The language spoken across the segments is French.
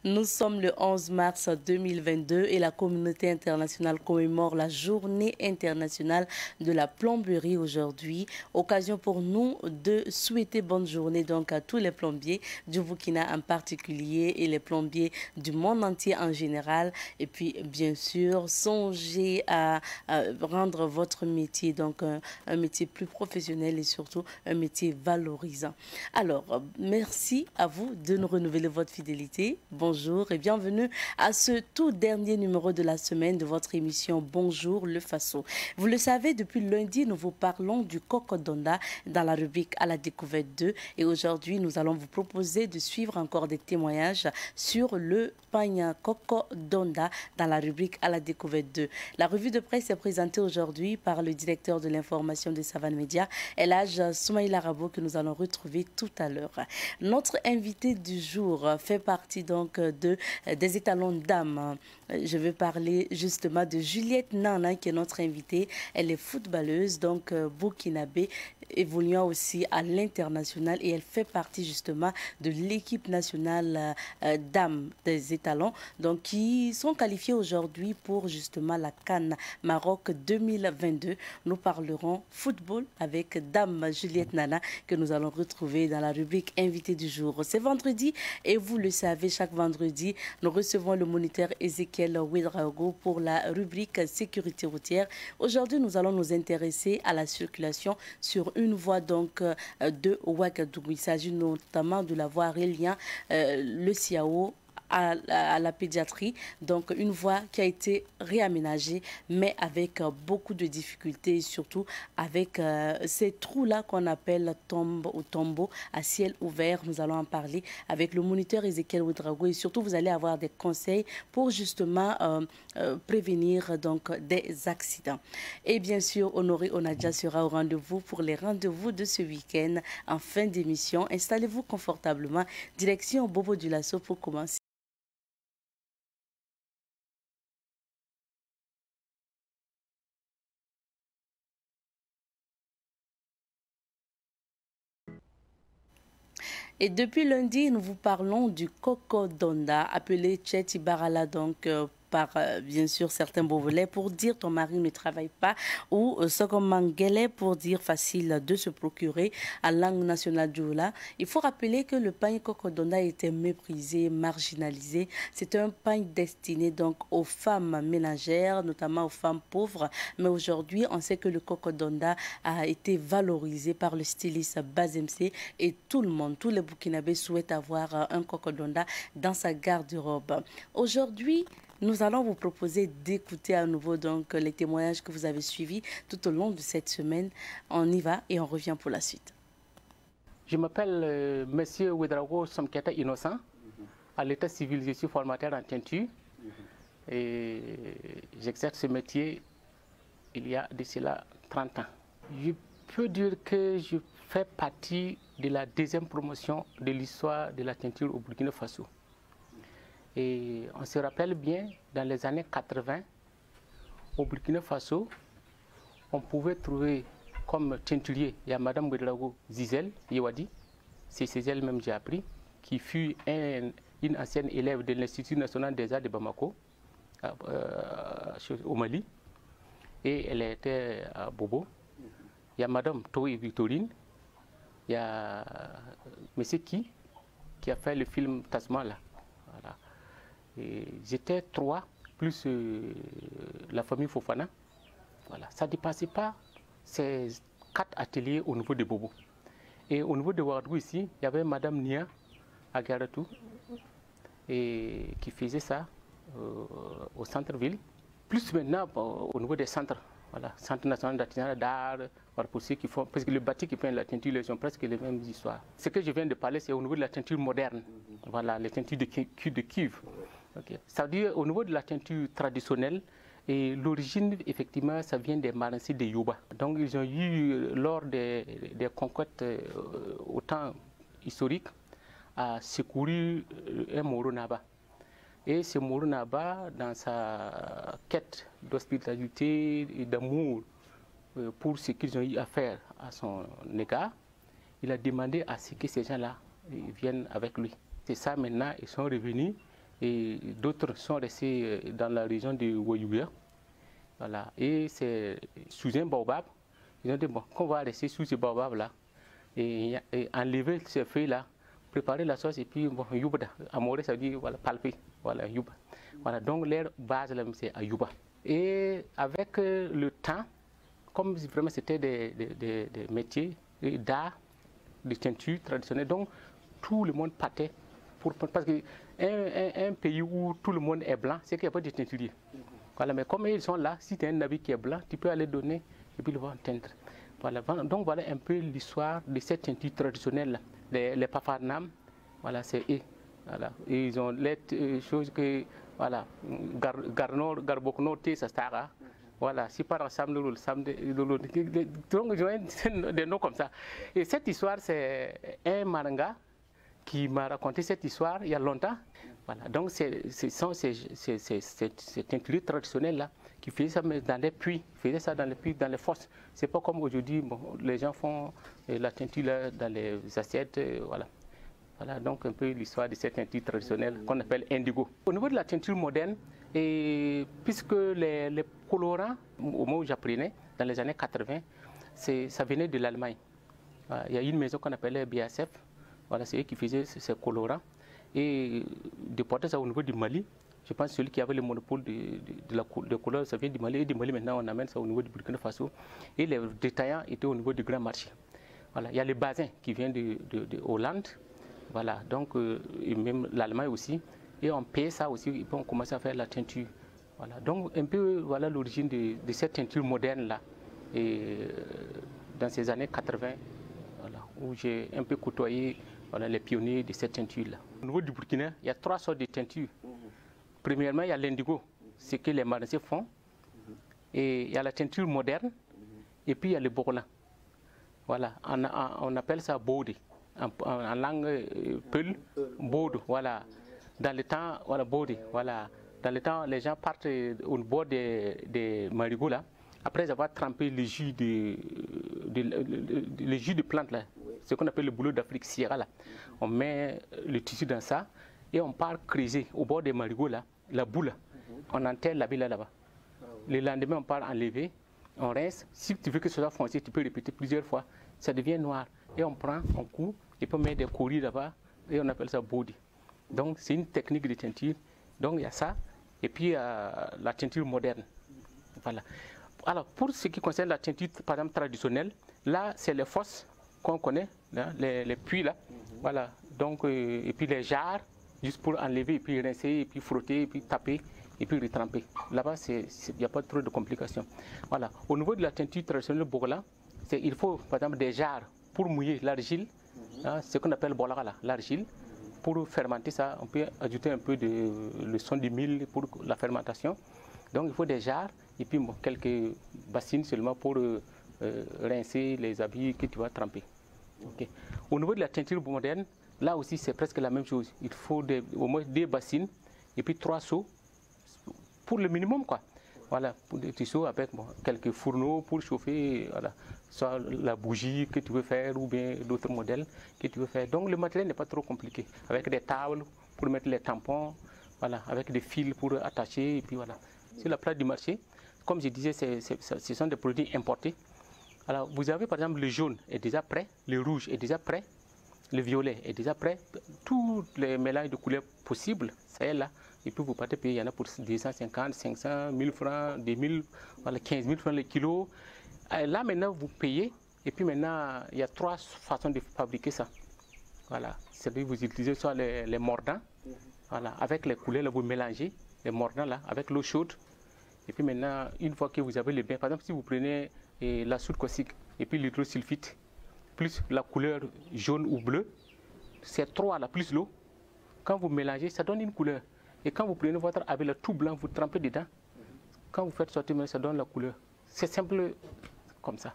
Nous sommes le 11 mars 2022 et la communauté internationale commémore la journée internationale de la plomberie aujourd'hui. Occasion pour nous de souhaiter bonne journée donc à tous les plombiers du Burkina en particulier et les plombiers du monde entier en général. Et puis bien sûr, songez à rendre votre métier donc un métier plus professionnel et surtout un métier valorisant. Alors, merci à vous de nous renouveler votre fidélité. Bonjour et bienvenue à ce tout dernier numéro de la semaine de votre émission Bonjour le Faso. Vous le savez, depuis lundi, nous vous parlons du Coco-Donda dans la rubrique à la découverte 2. Et aujourd'hui, nous allons vous proposer de suivre encore des témoignages sur le pain Coco-Donda dans la rubrique à la découverte 2. La revue de presse est présentée aujourd'hui par le directeur de l'information de Savane Média, Elhadj Soumaïla Rabo, que nous allons retrouver tout à l'heure. Notre invité du jour fait partie donc des étalons d'âme. Je vais parler justement de Juliette Nana qui est notre invitée. Elle est footballeuse, donc burkinabé, évoluant aussi à l'international et elle fait partie justement de l'équipe nationale d'âme des étalons, donc qui sont qualifiés aujourd'hui pour justement la CAN Maroc 2022. Nous parlerons football avec Dame Juliette Nana que nous allons retrouver dans la rubrique invité du jour. C'est vendredi et vous le savez, chaque vendredi, nous recevons le moniteur Ezekiel Ouedraogo pour la rubrique sécurité routière. Aujourd'hui, nous allons nous intéresser à la circulation sur une voie donc de Ouagadougou. Il s'agit notamment de la voie reliant le Siao à la pédiatrie, donc une voie qui a été réaménagée mais avec beaucoup de difficultés et surtout avec ces trous-là qu'on appelle tombe ou tombeau à ciel ouvert. Nous allons en parler avec le moniteur Ezekiel Ouedraogo et surtout vous allez avoir des conseils pour justement prévenir donc des accidents. Et bien sûr, Honoré Onadja sera au rendez-vous pour les rendez-vous de ce week-end en fin d'émission. Installez-vous confortablement, direction Bobo Dioulasso pour commencer. Et depuis lundi, nous vous parlons du Coco-Donda, appelé Tcheti Barala, donc par bien sûr certains Beauvolais pour dire ton mari ne travaille pas ou Sogomangele pour dire facile de se procurer à langue nationale djoula. Il faut rappeler que le pain Coco-Donda était méprisé, marginalisé. C'est un pain destiné donc aux femmes ménagères, notamment aux femmes pauvres. Mais aujourd'hui, on sait que le Coco-Donda a été valorisé par le styliste Bazemse et tout le monde, tous les Burkinabés souhaitent avoir un Coco-Donda dans sa garde-robe. Aujourd'hui, nous allons vous proposer d'écouter à nouveau donc les témoignages que vous avez suivis tout au long de cette semaine. On y va et on revient pour la suite. Je m'appelle Monsieur Ouedraogo Somketa Innocent. À l'état civil, je suis formateur en teinture. Et j'exerce ce métier il y a de cela 30 ans. Je peux dire que je fais partie de la deuxième promotion de l'histoire de la teinture au Burkina Faso. Et on se rappelle bien, dans les années 80, au Burkina Faso, on pouvait trouver comme teinturier, il y a Madame Ouedraogo Zizel Yewadi, c'est elle-même j'ai appris, qui fut une ancienne élève de l'Institut national des arts de Bamako, au Mali, et elle était à Bobo. Il y a Madame Toé Victorine, il y a Monsieur qui a fait le film Tasma là. Voilà. J'étais 3, plus la famille Fofana. Voilà. Ça ne dépassait pas ces 4 ateliers au niveau de Bobo. Et au niveau de Ouagadougou ici, il y avait Madame Nia Agaratou qui faisait ça au centre-ville. Plus maintenant au niveau des centres. Voilà, Centre national d'artisanat d'art, pour ceux qui font, parce que le bâti qui fait la teinture, ils ont presque les mêmes histoires. Ce que je viens de parler, c'est au niveau de la teinture moderne. Voilà, les teintures de cuve. Okay. Ça veut dire au niveau de la teinture traditionnelle, et l'origine, effectivement, ça vient des Maransis de Yoba. Donc, ils ont eu, lors des conquêtes au temps historique, à secourir un Moro Naba. Et ce Moro Naba, dans sa quête d'hospitalité et d'amour pour ce qu'ils ont eu à faire à son égard, il a demandé à ce que ces gens-là viennent avec lui. C'est ça maintenant, ils sont revenus et d'autres sont restés dans la région de Wayouya. Voilà. Et c'est sous un baobab. Ils ont dit, bon, qu'on va rester sous ce baobab-là et enlever ces feuilles-là, préparer la sauce et puis, bon, yuba, amoré, ça veut dire, voilà, palper, voilà, yuba. Voilà, donc leur base, là, c'est à yuba. Et avec le temps, comme vraiment c'était des métiers d'art, de teinture traditionnelle, donc tout le monde partait. Parce qu'un pays où tout le monde est blanc, c'est qu'il n'y a pas de teinturier. Voilà, mais comme ils sont là, si tu as un habit qui est blanc, tu peux aller donner et puis le voir teindre. Voilà, donc voilà un peu l'histoire de cette teinture traditionnelle. Les Pafarnam, voilà, c'est eux. Voilà. Et ils ont les choses que, voilà, Garbokno, Tessastara. Voilà, si par ensemble, donc des noms comme ça. Et cette histoire, c'est un manga qui m'a raconté cette histoire il y a longtemps. Voilà, donc c'est teinture traditionnelle là qui faisait ça dans les puits, faisait ça dans les puits, dans les fosses. C'est pas comme aujourd'hui, bon, les gens font la teinture là, dans les assiettes, voilà. Voilà donc un peu l'histoire de cette teinture traditionnelle qu'on appelle indigo. Au niveau de la teinture moderne, et puisque les colorants, au moment où j'apprenais, dans les années 80, ça venait de l'Allemagne. Voilà, il y a une maison qu'on appelait BASF, voilà, c'est eux qui faisaient ces colorants. Et déporter ça au niveau du Mali, je pense que celui qui avait le monopole de couleur, ça vient du Mali. Et du Mali, maintenant, on amène ça au niveau du Burkina Faso. Et les détaillants étaient au niveau du grand marché. Voilà, il y a le basin qui vient de Hollande. Voilà, donc, et même l'Allemagne aussi. Et on paye ça aussi, et puis on commence à faire la teinture. Voilà, donc un peu, voilà l'origine de cette teinture moderne-là. Et dans ces années 80, voilà, où j'ai un peu côtoyé, voilà, les pionniers de cette teinture-là. Au niveau du Burkina, il y a 3 sortes de teintures. Premièrement, il y a l'indigo, ce que les maraîchers font. Et il y a la teinture moderne. Et puis il y a le bourlan. Voilà, on appelle ça bode. En langue peul, bode, voilà. Dans le temps, voilà, bode, voilà. Dans le temps, les gens partent au bord des marigots là, après avoir trempé le jus de plante là, ce qu'on appelle le boulot d'Afrique Sierra là. On met le tissu dans ça et on part creuser au bord des marigots là, la boule, on enterre la bille là-bas. Le lendemain, on part enlever, on rince. Si tu veux que ce soit foncé, tu peux répéter plusieurs fois. Ça devient noir. Et on prend, on coupe, et puis on met des coris là-bas, et on appelle ça body. Donc c'est une technique de teinture. Donc il y a ça, et puis la teinture moderne. Voilà. Alors pour ce qui concerne la teinture, par exemple, traditionnelle, là c'est les fosses qu'on connaît, là, les puits là. Voilà. Donc, et puis les jarres, juste pour enlever, et puis rincer, et puis frotter, et puis taper, et puis retremper. Là-bas, il n'y a pas trop de complications. Voilà. Au niveau de la teinture traditionnelle Bourla, il faut par exemple des jarres pour mouiller l'argile, hein, ce qu'on appelle bolagala, l'argile. Pour fermenter ça, on peut ajouter un peu le son du mil pour la fermentation. Donc il faut des jarres et puis bon, quelques bassines seulement pour rincer les habits que tu vas tremper. Okay. Au niveau de la teinture moderne, là aussi c'est presque la même chose. Il faut au moins 2 bassines et puis 3 seaux pour le minimum quoi. Voilà, pour des seaux avec bon, quelques fourneaux pour chauffer, voilà, soit la bougie que tu veux faire ou bien d'autres modèles que tu veux faire. Donc le matériel n'est pas trop compliqué. Avec des tables pour mettre les tampons, voilà, avec des fils pour attacher et puis voilà. Sur la place du marché, comme je disais, ce sont des produits importés. Alors vous avez par exemple le jaune est déjà prêt, le rouge est déjà prêt, le violet est déjà prêt. Tous les mélanges de couleurs possibles, ça est là. Et puis vous partez payer, il y en a pour 250, 500, 1000 francs, 2000, voilà, 15 000 francs le kilo. Et là maintenant vous payez, et puis maintenant il y a 3 façons de fabriquer ça. Voilà, c'est-à-dire vous utilisez soit les mordants, voilà, avec les couleurs, là, vous mélangez les mordants là, avec l'eau chaude. Et puis maintenant, une fois que vous avez le bain, par exemple si vous prenez la soude caustique et puis l'hydrosulfite, plus la couleur jaune ou bleue, c'est 3 là, plus l'eau. Quand vous mélangez, ça donne une couleur. Et quand vous prenez votre habit tout blanc, vous trempez dedans. Quand vous faites sortir, ça donne la couleur. C'est simple comme ça.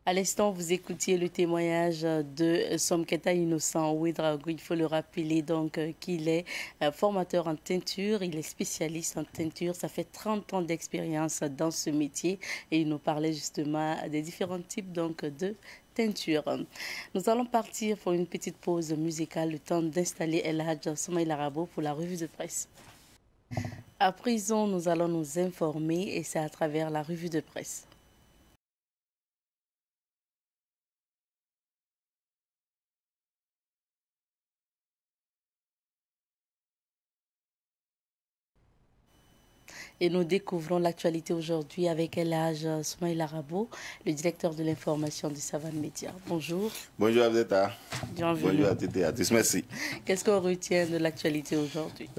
À l'instant, vous écoutiez le témoignage de Somketa Innocent Ouedraogo. Il faut le rappeler donc qu'il est formateur en teinture, il est spécialiste en teinture. Ça fait 30 ans d'expérience dans ce métier et il nous parlait justement des différents types donc de teinture. Nous allons partir pour une petite pause musicale, le temps d'installer El Hadj Soumaïla Rabo pour la revue de presse. À présent, nous allons nous informer et c'est à travers la revue de presse. Et nous découvrons l'actualité aujourd'hui avec El Hadj Soumaïla Rabo, le directeur de l'information du Savane Média. Bonjour. Bonjour Abdeta. Bienvenue. Bonjour à toutes et à tous. Merci. Qu'est-ce qu'on retient de l'actualité aujourd'hui?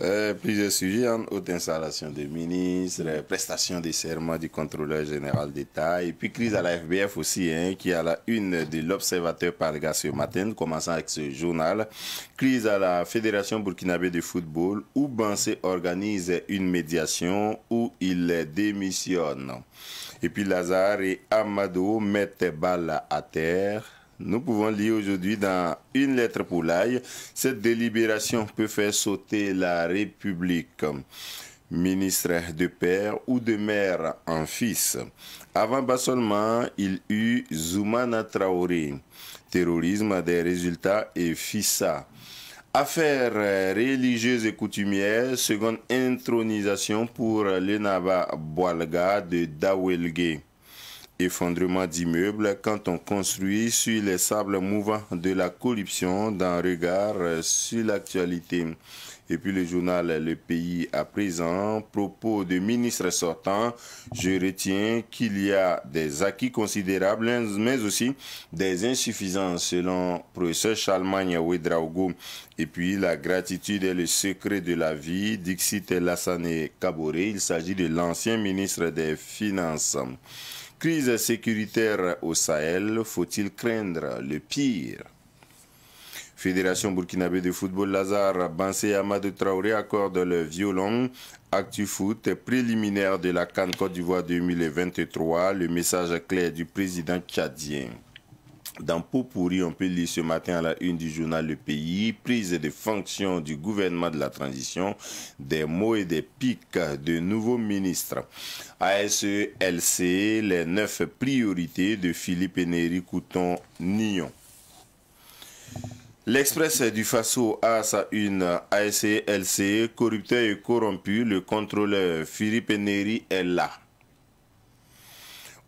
Plusieurs sujets, haute installation des ministres, prestation des serments du contrôleur général d'État et puis crise à la FBF aussi, qui est à la une de l'Observateur par le gars ce matin, commençant avec ce journal. Crise à la Fédération burkinabé de football où Bansé organise une médiation où il démissionne. Et puis Lazare et Amado mettent balle à terre. Nous pouvons lire aujourd'hui dans une lettre pour l'AI, cette délibération peut faire sauter la République. Ministre de père ou de mère en fils. Avant bassolement, il eut Zoumana Traoré. Terrorisme des résultats et FISA. Affaires religieuses et coutumières, seconde intronisation pour l'Enaba Boalga de Dawelgue. Effondrement d'immeubles quand on construit sur les sables mouvants de la corruption d'un regard sur l'actualité. Et puis le journal Le Pays à présent, propos de ministre sortant, je retiens qu'il y a des acquis considérables, mais aussi des insuffisances selon professeur Charlemagne Ouedraogo. Et puis la gratitude est le secret de la vie, Dixit Lassane Kaboré, il s'agit de l'ancien ministre des Finances. Crise sécuritaire au Sahel, faut-il craindre le pire? Fédération burkinabé de football Lazare, Bansé et Amadou Traoré accordent le violon. Actu Foot, préliminaire de la CAN Côte d'Ivoire 2023, le message clair du président tchadien. Dans Pot-Pourri, on peut lire ce matin à la une du journal Le Pays, prise de fonction du gouvernement de la transition, des mots et des pics de nouveaux ministres. ASE-LC, les 9 priorités de Philippe Néry Couton-Nyon. L'Express du Faso a sa une ASE-LC, corrupteur et corrompu, le contrôleur Philippe Néry est là.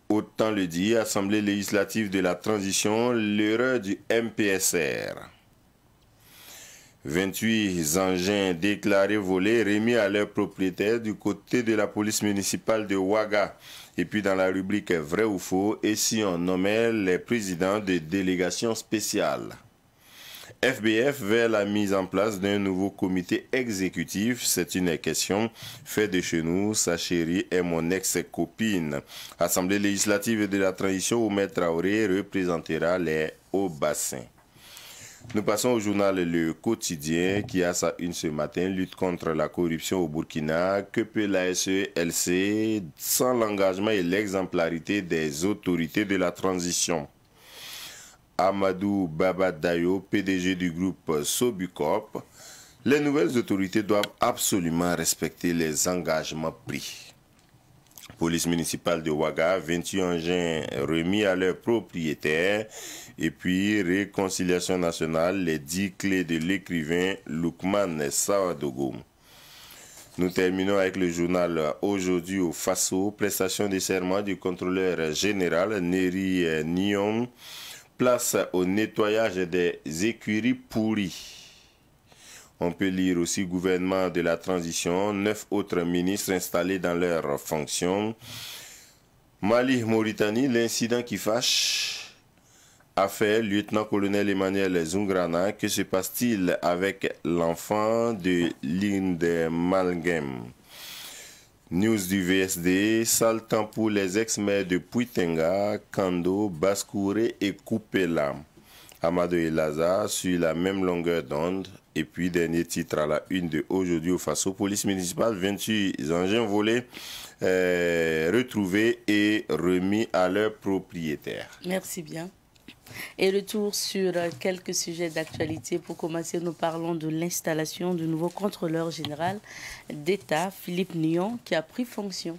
Autant le dire, Assemblée législative de la transition, l'erreur du MPSR. 28 engins déclarés volés remis à leurs propriétaires du côté de la police municipale de Ouaga. Et puis dans la rubrique vrai ou faux, et si on nommait les présidents de délégations spéciales. FBF vers la mise en place d'un nouveau comité exécutif, c'est une question. Fait de chez nous, sa chérie est mon ex-copine. Assemblée législative de la transition, Oumé Traoré représentera les Hauts-Bassins. Nous passons au journal Le Quotidien qui a sa une ce matin, lutte contre la corruption au Burkina. Que peut l'ASE-LC sans l'engagement et l'exemplarité des autorités de la transition? Amadou Babadayo, PDG du groupe Sobucop, les nouvelles autorités doivent absolument respecter les engagements pris. Police municipale de Ouaga, 28 engins remis à leurs propriétaires. Et puis, réconciliation nationale, les 10 clés de l'écrivain Lukman Sawadogo. Nous terminons avec le journal Aujourd'hui au Faso, prestation de serment du contrôleur général Néry Nyon. Place au nettoyage des écuries pourries. On peut lire aussi gouvernement de la transition, 9 autres ministres installés dans leurs fonctions. Mali, Mauritanie, l'incident qui fâche. Affaire lieutenant-colonel Emmanuel Zungrana, que se passe-t-il avec l'enfant de Linde Malgem? News du VSD, sale temps pour les ex-maires de Puitenga, Kando, Baskouré et Koupela. Amadou et Lazare sur la même longueur d'onde. Et puis, dernier titre à la une de Aujourd'hui au Faso, police municipale, 28 engins volés retrouvés et remis à leurs propriétaires. Merci bien. Et le tour sur quelques sujets d'actualité. Pour commencer, nous parlons de l'installation du nouveau contrôleur général d'État, Philippe Nyon, qui a pris fonction.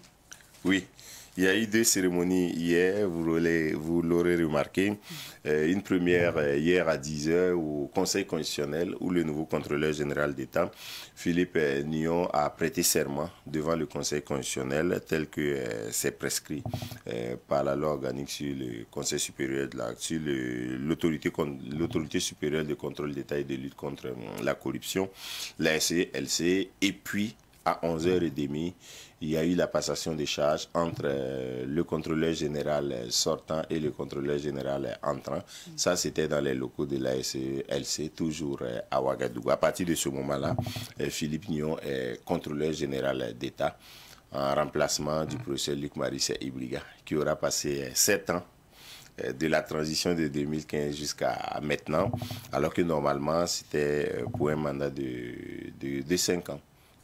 Oui, Il y a eu deux cérémonies hier, vous l'aurez remarqué. Une première hier à 10h au Conseil constitutionnel où le nouveau contrôleur général d'État, Philippe Nion, a prêté serment devant le Conseil constitutionnel tel que c'est prescrit par la loi organique sur le Conseil supérieur de sur l'autorité supérieure de contrôle d'État et de lutte contre la corruption, la SCLC, et puis à 11h30, il y a eu la passation des charges entre le contrôleur général sortant et le contrôleur général entrant. Ça, c'était dans les locaux de la SCLC, toujours à Ouagadougou. À partir de ce moment-là, Philippe Nion est contrôleur général d'État en remplacement du professeur Luc Marisset Ibriga, qui aura passé 7 ans de la transition de 2015 jusqu'à maintenant, alors que normalement, c'était pour un mandat de 5 ans.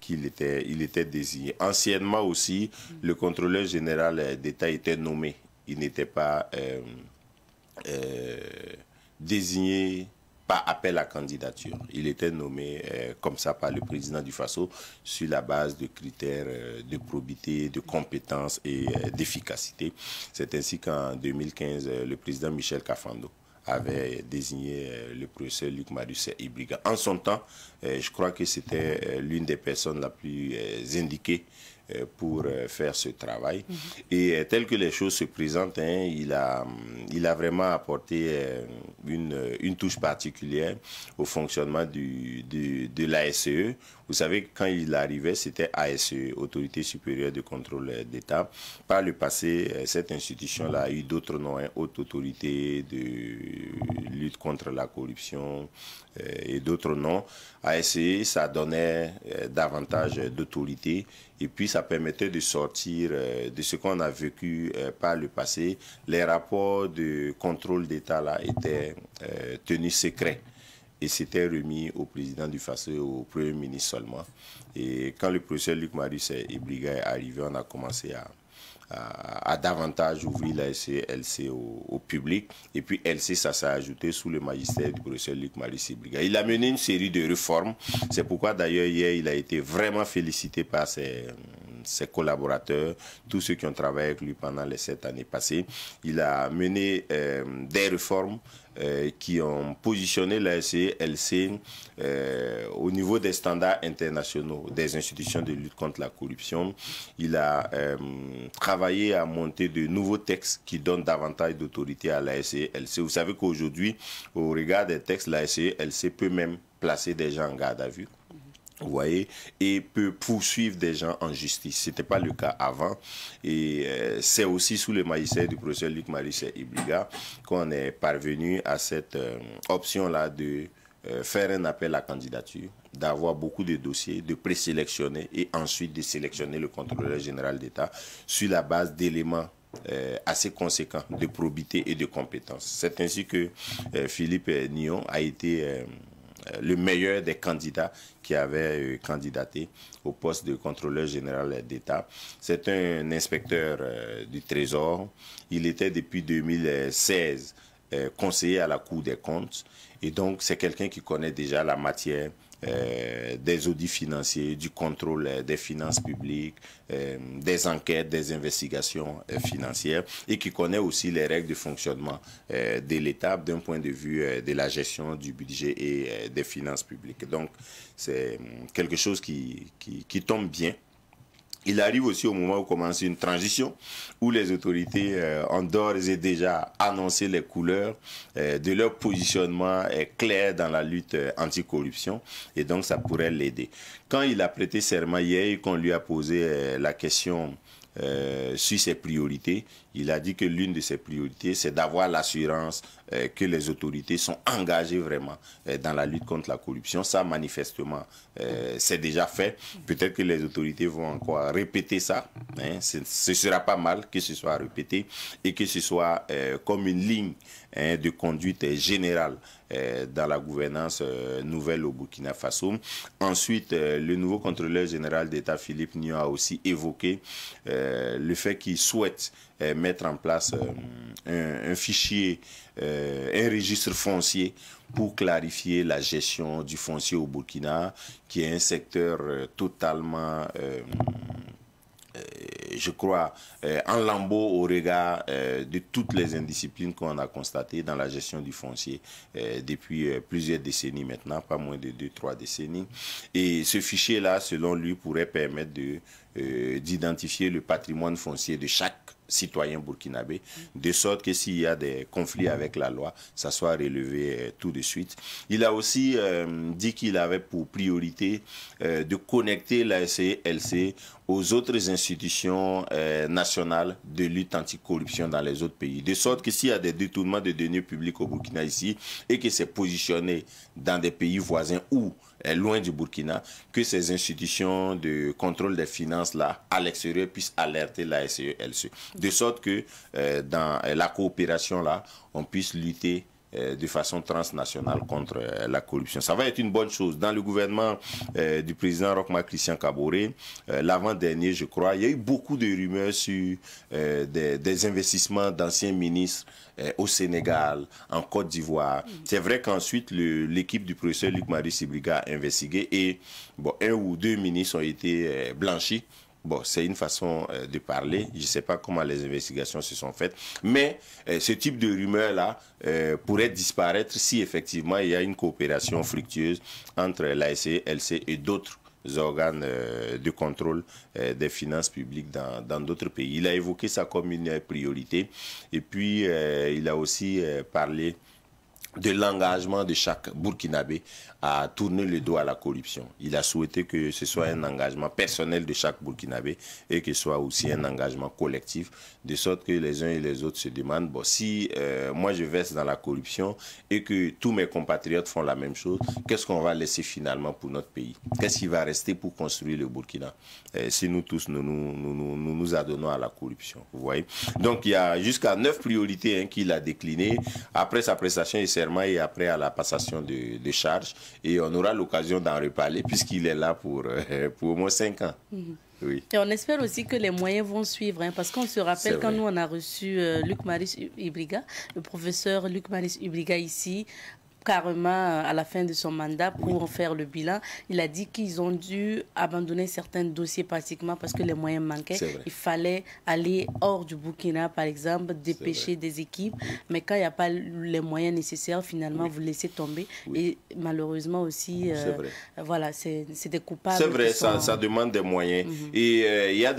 Il était désigné. Anciennement aussi, le contrôleur général d'État était nommé. Il n'était pas désigné par appel à candidature. Il était nommé comme ça par le président du Faso sur la base de critères de probité, de compétence et d'efficacité. C'est ainsi qu'en 2015, le président Michel Kafando avait désigné le professeur Luc Marisset Ibriga. En son temps, je crois que c'était l'une des personnes la plus indiquées pour faire ce travail. Et tel que les choses se présentent, il a vraiment apporté une touche particulière au fonctionnement de l'ASCE. Vous savez, quand il arrivait, c'était ASE, Autorité supérieure de contrôle d'État. Par le passé, cette institution-là a eu d'autres noms, Haute Autorité de lutte contre la corruption et d'autres noms. ASE, ça donnait davantage d'autorité et puis ça permettait de sortir de ce qu'on a vécu par le passé. Les rapports de contrôle d'État là étaient tenus secrets. Et c'était remis au président du Faso et au Premier ministre seulement. Et quand le professeur Luc Marisset Ibriga est arrivé, on a commencé à davantage ouvrir la SCLC au public. Et puis LC, ça s'est ajouté sous le magistère du professeur Luc Marisset Ibriga. Il a mené une série de réformes. C'est pourquoi d'ailleurs hier, il a été vraiment félicité par ses collaborateurs, tous ceux qui ont travaillé avec lui pendant les 7 années passées. Il a mené des réformes qui ont positionné la SCLC au niveau des standards internationaux des institutions de lutte contre la corruption. Il a travaillé à monter de nouveaux textes qui donnent davantage d'autorité à la SCLC. Vous savez qu'aujourd'hui, au regard des textes, la SCLC peut même placer des gens en garde à vue. Vous voyez, et peut poursuivre des gens en justice. Ce n'était pas le cas avant. Et c'est aussi sous le magistère du professeur Luc Marisset Ibriga qu'on est parvenu à cette option-là de faire un appel à candidature, d'avoir beaucoup de dossiers, de présélectionner et ensuite de sélectionner le contrôleur général d'État sur la base d'éléments assez conséquents de probité et de compétences. C'est ainsi que Philippe Nion a été le meilleur des candidats qui avait candidaté au poste de contrôleur général d'État. C'est un inspecteur du Trésor. Il était depuis 2016 conseiller à la Cour des comptes. Et donc, c'est quelqu'un qui connaît déjà la matière des audits financiers, du contrôle des finances publiques, des enquêtes, des investigations financières et qui connaît aussi les règles de fonctionnement de l'État d'un point de vue de la gestion du budget et des finances publiques. Donc, c'est quelque chose qui tombe bien. Il arrive aussi au moment où commence une transition, où les autorités ont d'ores et déjà annoncé les couleurs de leur positionnement clair dans la lutte anticorruption, et donc ça pourrait l'aider. Quand il a prêté serment hier, qu'on lui a posé la question sur ses priorités, il a dit que l'une de ses priorités, c'est d'avoir l'assurance que les autorités sont engagées vraiment dans la lutte contre la corruption. Ça, manifestement, c'est déjà fait. Peut-être que les autorités vont encore répéter ça. Ce sera pas mal que ce soit répété et que ce soit comme une ligne de conduite générale dans la gouvernance nouvelle au Burkina Faso. Ensuite, le nouveau contrôleur général d'État, Philippe Nion, a aussi évoqué le fait qu'il souhaite mettre en place un fichier, un registre foncier pour clarifier la gestion du foncier au Burkina, qui est un secteur totalement je crois, en lambeaux au regard de toutes les indisciplines qu'on a constatées dans la gestion du foncier depuis plusieurs décennies maintenant, pas moins de 2-3 décennies. Et ce fichier-là, selon lui, pourrait permettre d'identifier le patrimoine foncier de chaque citoyen burkinabé, de sorte que s'il y a des conflits avec la loi, ça soit relevé tout de suite. Il a aussi dit qu'il avait pour priorité de connecter la SCLC aux autres institutions nationales de lutte anticorruption dans les autres pays. De sorte que s'il y a des détournements de deniers publics au Burkina ici et que c'est positionné dans des pays voisins ou loin du Burkina, que ces institutions de contrôle des finances là, à l'extérieur, puissent alerter la SCLC. De sorte que dans la coopération là, on puisse lutter de façon transnationale contre la corruption. Ça va être une bonne chose. Dans le gouvernement du président Roch-Marc Christian Kaboré, l'avant-dernier, je crois, il y a eu beaucoup de rumeurs sur des investissements d'anciens ministres au Sénégal, en Côte d'Ivoire. C'est vrai qu'ensuite, l'équipe du professeur Luc-Marie Ibriga a investigué et bon, 1 ou 2 ministres ont été blanchis. Bon, c'est une façon de parler. Je ne sais pas comment les investigations se sont faites. Mais ce type de rumeur-là pourrait disparaître si effectivement il y a une coopération fructueuse entre la SCLC et d'autres organes de contrôle des finances publiques dans d'autres pays. Il a évoqué ça comme une priorité. Et puis, il a aussi parlé de l'engagement de chaque Burkinabé à tourner le dos à la corruption. Il a souhaité que ce soit un engagement personnel de chaque Burkinabé et que ce soit aussi un engagement collectif, de sorte que les uns et les autres se demandent, bon, si moi je verse dans la corruption et que tous mes compatriotes font la même chose, qu'est-ce qu'on va laisser finalement pour notre pays? Qu'est-ce qui va rester pour construire le Burkina si nous tous nous adonnons à la corruption? Vous voyez? Donc il y a jusqu'à 9 priorités qu'il a déclinées après sa prestation et et après à la passation de charges. Et on aura l'occasion d'en reparler puisqu'il est là pour au moins 5 ans. Oui. Et on espère aussi que les moyens vont suivre, hein, parce qu'on se rappelle quand nous on a reçu Luc-Marie Ibriga, le professeur Luc-Marie Ibriga ici, carrément à la fin de son mandat pour faire le bilan. Il a dit qu'ils ont dû abandonner certains dossiers pratiquement parce que les moyens manquaient. Il fallait aller hors du Burkina, par exemple, dépêcher des équipes. Mais quand il n'y a pas les moyens nécessaires, finalement, vous laissez tomber. Et malheureusement aussi, voilà, c'est des coupables. C'est vrai, ça demande des moyens. Et il y a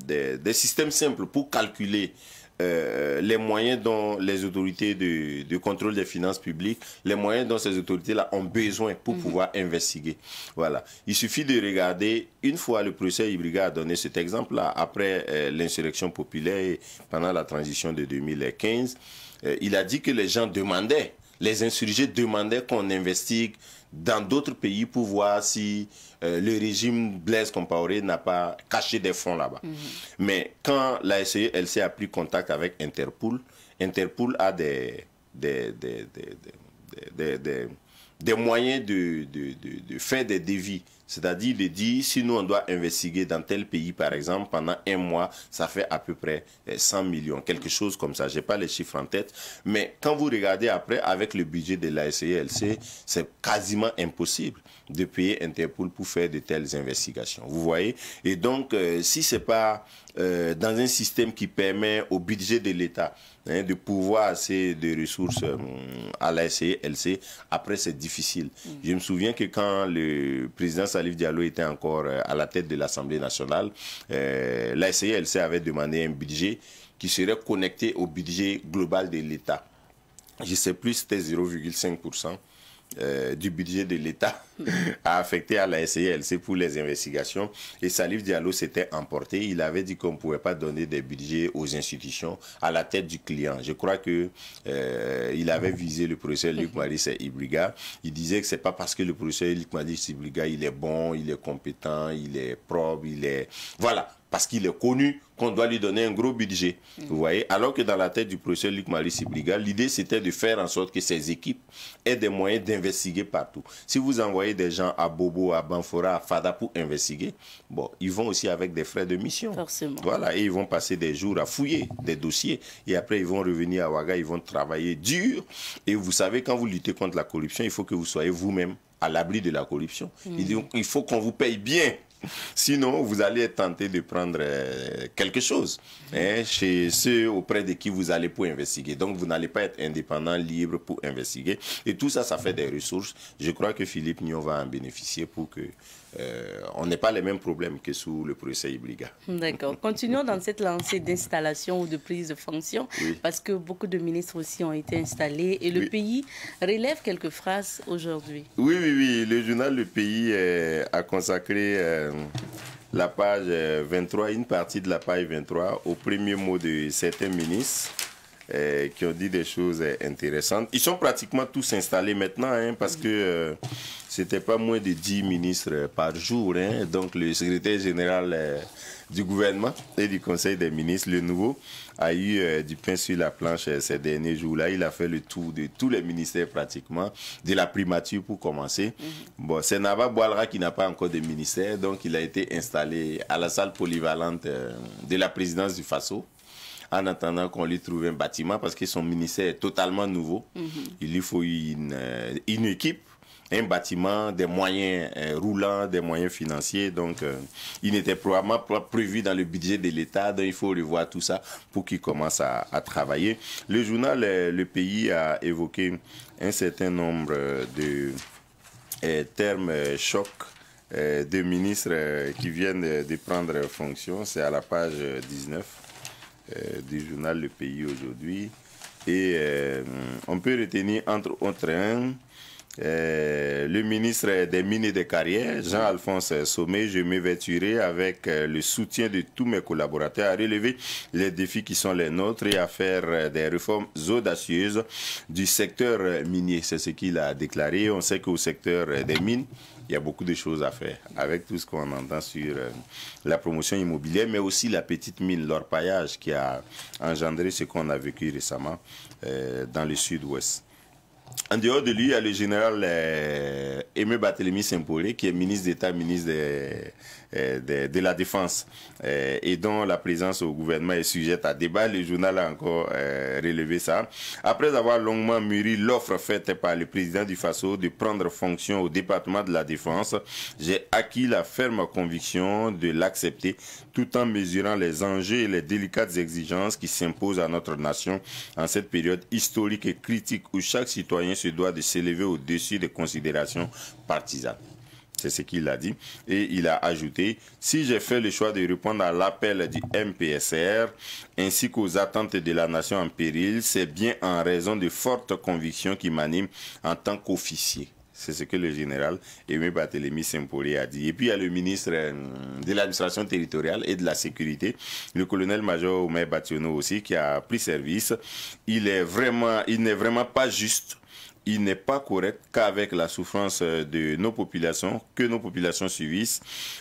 des systèmes simples pour calculer les moyens dont les autorités de contrôle des finances publiques, les moyens dont ces autorités-là ont besoin pour pouvoir investiguer. Voilà. Il suffit de regarder, une fois le professeur Ibriga a donné cet exemple-là, après l'insurrection populaire et pendant la transition de 2015, il a dit que les gens demandaient, les insurgés demandaient qu'on investigue dans d'autres pays pour voir si le régime Blaise Compaoré n'a pas caché des fonds là-bas. Mais quand la SCLC a pris contact avec Interpol, Interpol a des moyens de faire des devis. C'est-à-dire de dire, si nous on doit investiguer dans tel pays, par exemple, pendant 1 mois, ça fait à peu près 100 millions, quelque chose comme ça. Je n'ai pas les chiffres en tête. Mais quand vous regardez après, avec le budget de la SCLC, c'est quasiment impossible de payer Interpol pour faire de telles investigations. Vous voyez? Et donc, si ce n'est pas dans un système qui permet au budget de l'État de pouvoir assez de ressources à la SCLC, après c'est difficile. Je me souviens que quand le président Salif Diallo était encore à la tête de l'Assemblée nationale, la SCLC avait demandé un budget qui serait connecté au budget global de l'État. Je ne sais plus, c'était 0,5%. Du budget de l'État a affecté à la SCLC pour les investigations. Et Salif Diallo s'était emporté. Il avait dit qu'on ne pouvait pas donner des budgets aux institutions à la tête du client. Je crois que il avait visé le professeur Luc-Marie Ibriga. Il disait que ce n'est pas parce que le professeur Luc-Marie Ibriga, il est bon, il est compétent, il est propre, il est... Voilà. Parce qu'il est connu qu'on doit lui donner un gros budget. Vous voyez? Alors que dans la tête du professeur Luc-Marie Ibriga, l'idée c'était de faire en sorte que ces équipes aient des moyens d'investiguer partout. Si vous envoyez des gens à Bobo, à Banfora, à Fada pour investiguer, bon, ils vont aussi avec des frais de mission. Forcément. Voilà, et ils vont passer des jours à fouiller des dossiers. Et après, ils vont revenir à Ouaga, ils vont travailler dur. Et vous savez, quand vous luttez contre la corruption, il faut que vous soyez vous-même à l'abri de la corruption. Il faut qu'on vous paye bien. Sinon, vous allez être tenté de prendre quelque chose chez ceux auprès de qui vous allez pour investiguer. Donc, vous n'allez pas être indépendant, libre pour investiguer. Et tout ça, ça fait des ressources. Je crois que Philippe Nyon va en bénéficier pour que on n'ait pas les mêmes problèmes que sous le procès Ibriga. D'accord. Continuons dans cette lancée d'installation ou de prise de fonction, oui. Parce que beaucoup de ministres aussi ont été installés et le oui. pays relève quelques phrases aujourd'hui. Oui, oui, oui. Le journal Le Pays a consacré la page 23, une partie de la page 23, au premier mot de certains ministres qui ont dit des choses intéressantes. Ils sont pratiquement tous installés maintenant, parce que c'était pas moins de 10 ministres par jour. Donc le secrétaire général du gouvernement et du conseil des ministres, le nouveau, a eu du pain sur la planche ces derniers jours-là. Il a fait le tour de tous les ministères pratiquement, de la primature pour commencer. Bon, c'est Nava Boalra qui n'a pas encore de ministère, donc il a été installé à la salle polyvalente de la présidence du Faso, en attendant qu'on lui trouve un bâtiment, parce que son ministère est totalement nouveau. Il lui faut une équipe, un bâtiment, des moyens roulants, des moyens financiers. Donc, il n'était probablement pas prévu dans le budget de l'État. Donc, il faut revoir tout ça pour qu'il commence à travailler. Le journal Le Pays a évoqué un certain nombre de termes chocs de ministres qui viennent de prendre fonction. C'est à la page 19 du journal Le Pays aujourd'hui. Et on peut retenir entre autres le ministre des Mines et des Carrières, Jean-Alphonse Sommet, je m'évertuerai avec le soutien de tous mes collaborateurs à relever les défis qui sont les nôtres et à faire des réformes audacieuses du secteur minier. C'est ce qu'il a déclaré. On sait qu'au secteur des mines, il y a beaucoup de choses à faire avec tout ce qu'on entend sur la promotion immobilière, mais aussi la petite mine, l'orpaillage qui a engendré ce qu'on a vécu récemment dans le sud-ouest. En dehors de lui, il y a le général Aimé Barthélemy Sempolé, qui est ministre d'État, ministre de la Défense, et dont la présence au gouvernement est sujette à débat. Le journal a encore relevé ça. Après avoir longuement mûri l'offre faite par le président du Faso de prendre fonction au département de la Défense, j'ai acquis la ferme conviction de l'accepter, tout en mesurant les enjeux et les délicates exigences qui s'imposent à notre nation en cette période historique et critique où chaque citoyen se doit de s'élever au-dessus des considérations partisanes. C'est ce qu'il a dit. Et il a ajouté, si j'ai fait le choix de répondre à l'appel du MPSR ainsi qu'aux attentes de la nation en péril, c'est bien en raison de fortes convictions qui m'animent en tant qu'officier. C'est ce que le général Aimé Barthélemy Sempolé a dit. Et puis il y a le ministre de l'administration territoriale et de la sécurité, le colonel-major Omer Bationo aussi, qui a pris service. Il n'est vraiment pas juste. Il n'est pas correct qu'avec la souffrance de nos populations, que nos populations subissent,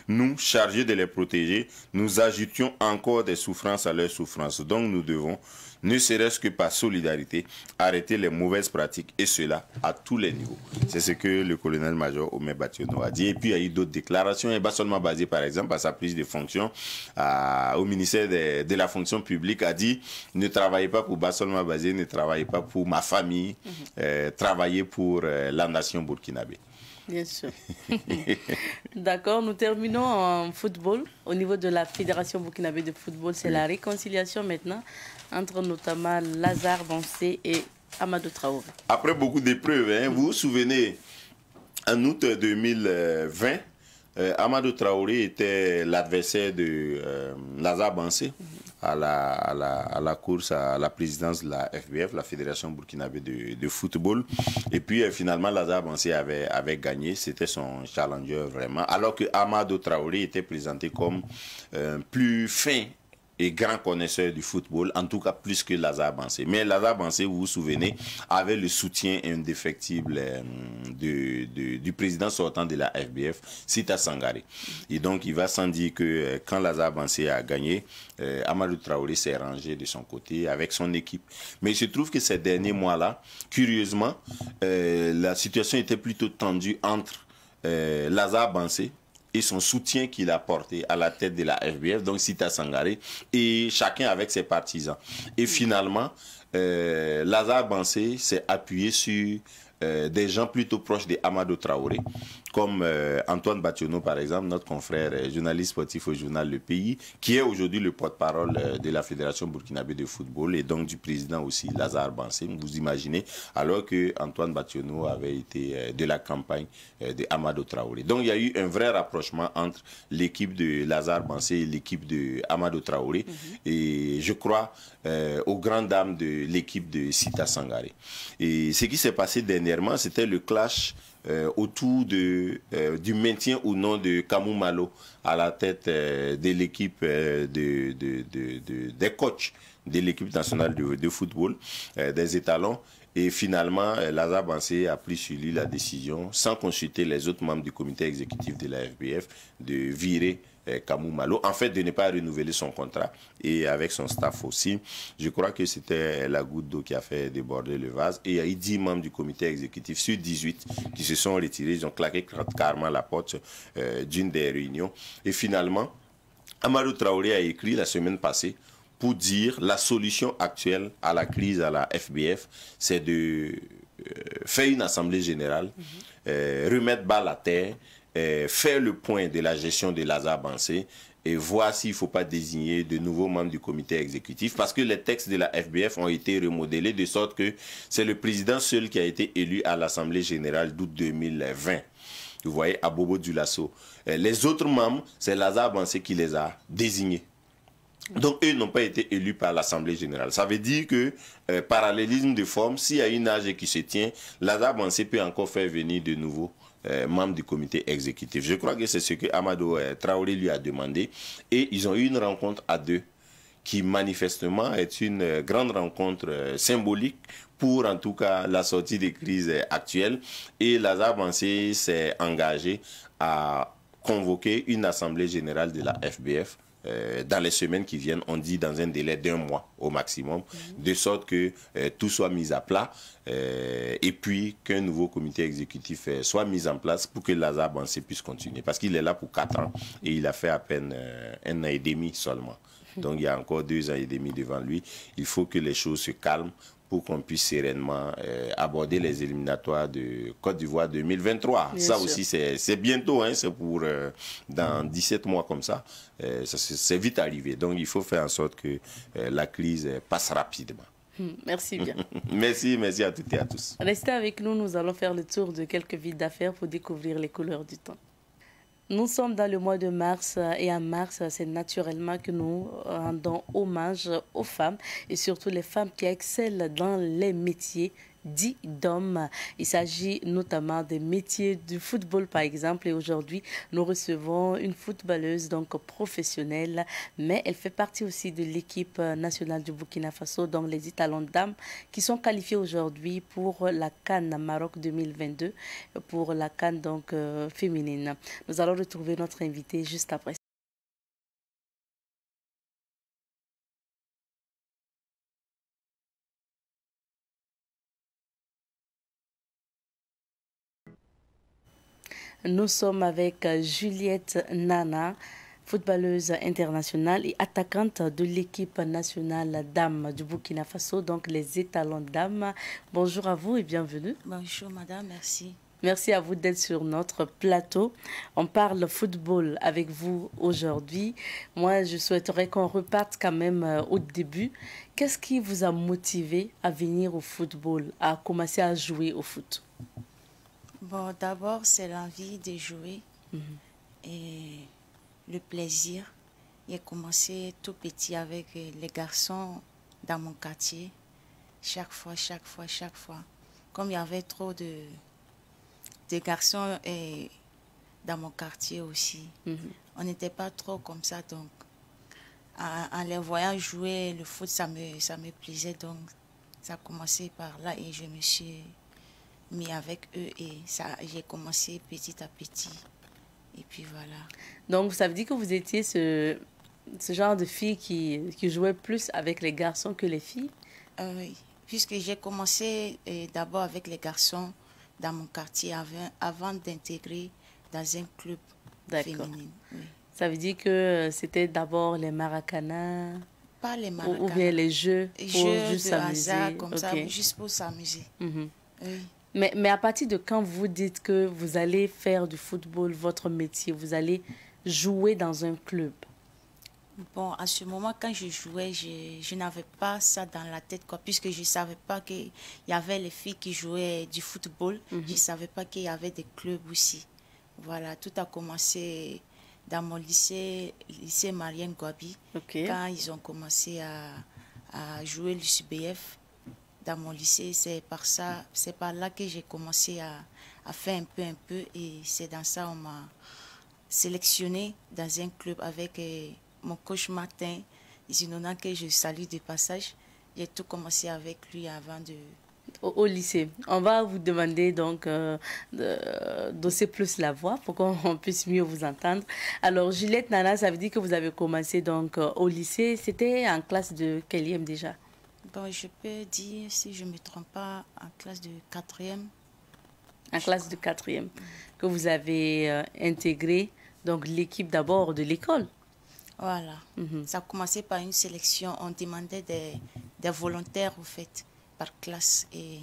nous, chargés de les protéger, nous ajoutions encore des souffrances à leurs souffrances. Donc nous devons, ne serait-ce que par solidarité, arrêter les mauvaises pratiques, et cela à tous les niveaux. C'est ce que le colonel-major Omer Bationo a dit. Et puis il y a eu d'autres déclarations, et pas seulement basées par exemple à sa prise de fonction au ministère de la fonction publique, a dit ne travaillez pas pour Bassolma Bazé, ne travaillez pas pour ma famille, travaillez pour la nation burkinabé. Bien sûr. D'accord, nous terminons en football. Au niveau de la Fédération burkinabé de football, c'est la réconciliation maintenant entre notamment Lazare Bansé et Amadou Traoré. Après beaucoup d'épreuves, vous vous souvenez, en août 2020, Amadou Traoré était l'adversaire de Lazare Bansé à la course à la présidence de la FBF, la Fédération burkinabé de football. Et puis finalement, Lazare Bansé avait gagné. C'était son challenger vraiment. Alors que Amadou Traoré était présenté comme plus fin et grand connaisseur du football, en tout cas plus que Lazare Bansé. Mais Lazare Bansé, vous vous souvenez, avait le soutien indéfectible du président sortant de la FBF, Sita Sangaré. Et donc, il va sans dire que quand Lazare Bansé a gagné, Amadou Traoré s'est rangé de son côté avec son équipe. Mais il se trouve que ces derniers mois-là, curieusement, la situation était plutôt tendue entre Lazare Bansé et son soutien qu'il a porté à la tête de la FBF, donc Sita Sangaré, et chacun avec ses partisans. Et finalement, Lazare Bansé s'est appuyé sur des gens plutôt proches de Amadou Traoré, comme Antoine Bationo, par exemple, notre confrère journaliste sportif au journal Le Pays, qui est aujourd'hui le porte-parole de la Fédération burkinabé de football et donc du président aussi, Lazare Bansé, vous imaginez, alors que Antoine Bationo avait été de la campagne de Amadou Traoré. Donc il y a eu un vrai rapprochement entre l'équipe de Lazare Bansé et l'équipe de Amadou Traoré, et je crois aux grandes dames de l'équipe de Sita Sangaré. Et ce qui s'est passé dernièrement, c'était le clash autour du maintien ou non de Kamou Malo à la tête de l'équipe des coachs de l'équipe nationale de football, des étalons. Et finalement, Lazare Bansé a pris sur lui la décision, sans consulter les autres membres du comité exécutif de la FBF, de virer Kamou Malo, en fait de ne pas renouveler son contrat, et avec son staff aussi. Je crois que c'était la goutte d'eau qui a fait déborder le vase, et il y a eu 10 membres du comité exécutif sur 18 qui se sont retirés, ils ont claqué carrément la porte d'une des réunions. Et finalement, Amadou Traoré a écrit la semaine passée pour dire la solution actuelle à la crise à la FBF, c'est de faire une assemblée générale, remettre bas la terre, faire le point de la gestion de Lazare Bansé et voir s'il ne faut pas désigner de nouveaux membres du comité exécutif, parce que les textes de la FBF ont été remodelés de sorte que c'est le président seul qui a été élu à l'Assemblée générale d'août 2020. Vous voyez, à Bobo Dioulasso. Les autres membres, c'est Lazare Bansé qui les a désignés. Donc, eux n'ont pas été élus par l'Assemblée générale. Ça veut dire que, parallélisme de forme, s'il y a une âge qui se tient, Lazare Bansé peut encore faire venir de nouveaux membres du comité exécutif. Je crois que c'est ce que Amadou Traoré lui a demandé. Et ils ont eu une rencontre à deux, qui manifestement est une grande rencontre symbolique pour en tout cas la sortie des crises actuelles. Et Lazare Bansé s'est engagé à convoquer une assemblée générale de la FBF dans les semaines qui viennent, on dit dans un délai d'1 mois au maximum, de sorte que tout soit mis à plat et puis qu'un nouveau comité exécutif soit mis en place pour que Lazare Bansé puisse continuer. Parce qu'il est là pour 4 ans et il a fait à peine 1 an et demi seulement. Donc il y a encore 2 ans et demi devant lui. Il faut que les choses se calment pour qu'on puisse sereinement aborder les éliminatoires de Côte d'Ivoire 2023. Bien ça sûr. Aussi, c'est bientôt, hein, c'est pour dans 17 mois comme ça. C'est vite arrivé. Donc, il faut faire en sorte que la crise passe rapidement. Merci bien. Merci à toutes et à tous. Restez avec nous, nous allons faire le tour de quelques villes d'affaires pour découvrir les couleurs du temps. Nous sommes dans le mois de mars et en mars, c'est naturellement que nous rendons hommage aux femmes et surtout les femmes qui excellent dans les métiers dits d'hommes. Il s'agit notamment des métiers du football par exemple, et aujourd'hui nous recevons une footballeuse donc professionnelle, mais elle fait partie aussi de l'équipe nationale du Burkina Faso, donc les étalons dames qui sont qualifiés aujourd'hui pour la CAN Maroc 2022, pour la CAN donc féminine. Nous allons retrouver notre invité juste après. Nous sommes avec Juliette Nana, footballeuse internationale et attaquante de l'équipe nationale dames du Burkina Faso, donc les étalons dames. Bonjour à vous et bienvenue. Bonjour madame, merci. Merci à vous d'être sur notre plateau. On parle football avec vous aujourd'hui. Moi, je souhaiterais qu'on reparte quand même au début. Qu'est-ce qui vous a motivé à venir au football, à commencer à jouer au foot? Bon, d'abord, c'est l'envie de jouer et le plaisir. J'ai commencé tout petit avec les garçons dans mon quartier. Chaque fois. Comme il y avait trop de garçons dans mon quartier aussi, on n'était pas trop comme ça. Donc, en les voyant jouer, le foot, ça me plaisait. Donc, ça a commencé par là et je me suis mis avec eux et j'ai commencé petit à petit. Et puis voilà. Donc, ça veut dire que vous étiez ce genre de fille qui jouait plus avec les garçons que les filles? Oui, puisque j'ai commencé d'abord avec les garçons dans mon quartier avant d'intégrer dans un club féminin. Oui. Ça veut dire que c'était d'abord les maracanas? Pas les maracanas. Ou bien les jeux pour jeux juste de s'amuser? Hasard, comme ça, juste pour s'amuser. Oui. Mais à partir de quand vous dites que vous allez faire du football votre métier, vous allez jouer dans un club? Bon, à ce moment, quand je jouais, je n'avais pas ça dans la tête, quoi, puisque je ne savais pas qu'il y avait les filles qui jouaient du football. Je ne savais pas qu'il y avait des clubs aussi. Voilà, tout a commencé dans mon lycée Marianne Gwabi, quand ils ont commencé à jouer l'UCBF dans mon lycée. C'est par là que j'ai commencé à faire un peu, et c'est dans ça on m'a sélectionné dans un club avec mon coach Martin Zinona, que je salue de passage. J'ai tout commencé avec lui avant de... Au lycée. On va vous demander donc d'osser plus la voix pour qu'on puisse mieux vous entendre. Alors, Juliette Nana, ça veut dire que vous avez commencé donc au lycée. C'était en classe de quelle déjà? Bon, je peux dire, si je ne me trompe pas, en classe de 4e. En classe de 4e, que vous avez intégré donc l'équipe d'abord de l'école. Voilà. Ça a commencé par une sélection. On demandait des volontaires, au fait, par classe. Et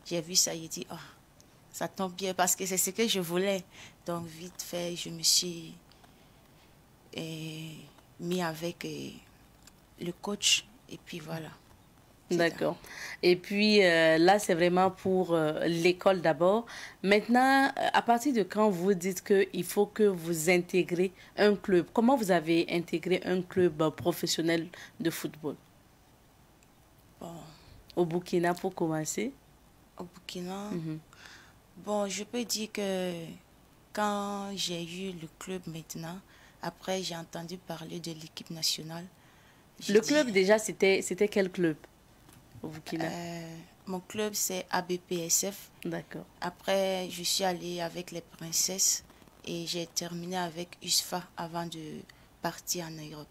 j'ai vu ça, j'ai dit, oh, ça tombe bien parce que c'est ce que je voulais. Donc, vite fait, je me suis mis avec le coach. Et puis, voilà. D'accord. Et puis là, c'est vraiment pour l'école d'abord. Maintenant, à partir de quand vous dites qu'il faut que vous intégrez un club, comment vous avez intégré un club professionnel de football? Bon. Au Burkina, pour commencer? Au Burkina, bon, je peux dire que quand j'ai eu le club maintenant, après j'ai entendu parler de l'équipe nationale. Le club déjà, c'était quel club au Burkina? Mon club, c'est ABPSF. D'accord. Après, je suis allée avec les princesses et j'ai terminé avec USFA avant de partir en Europe.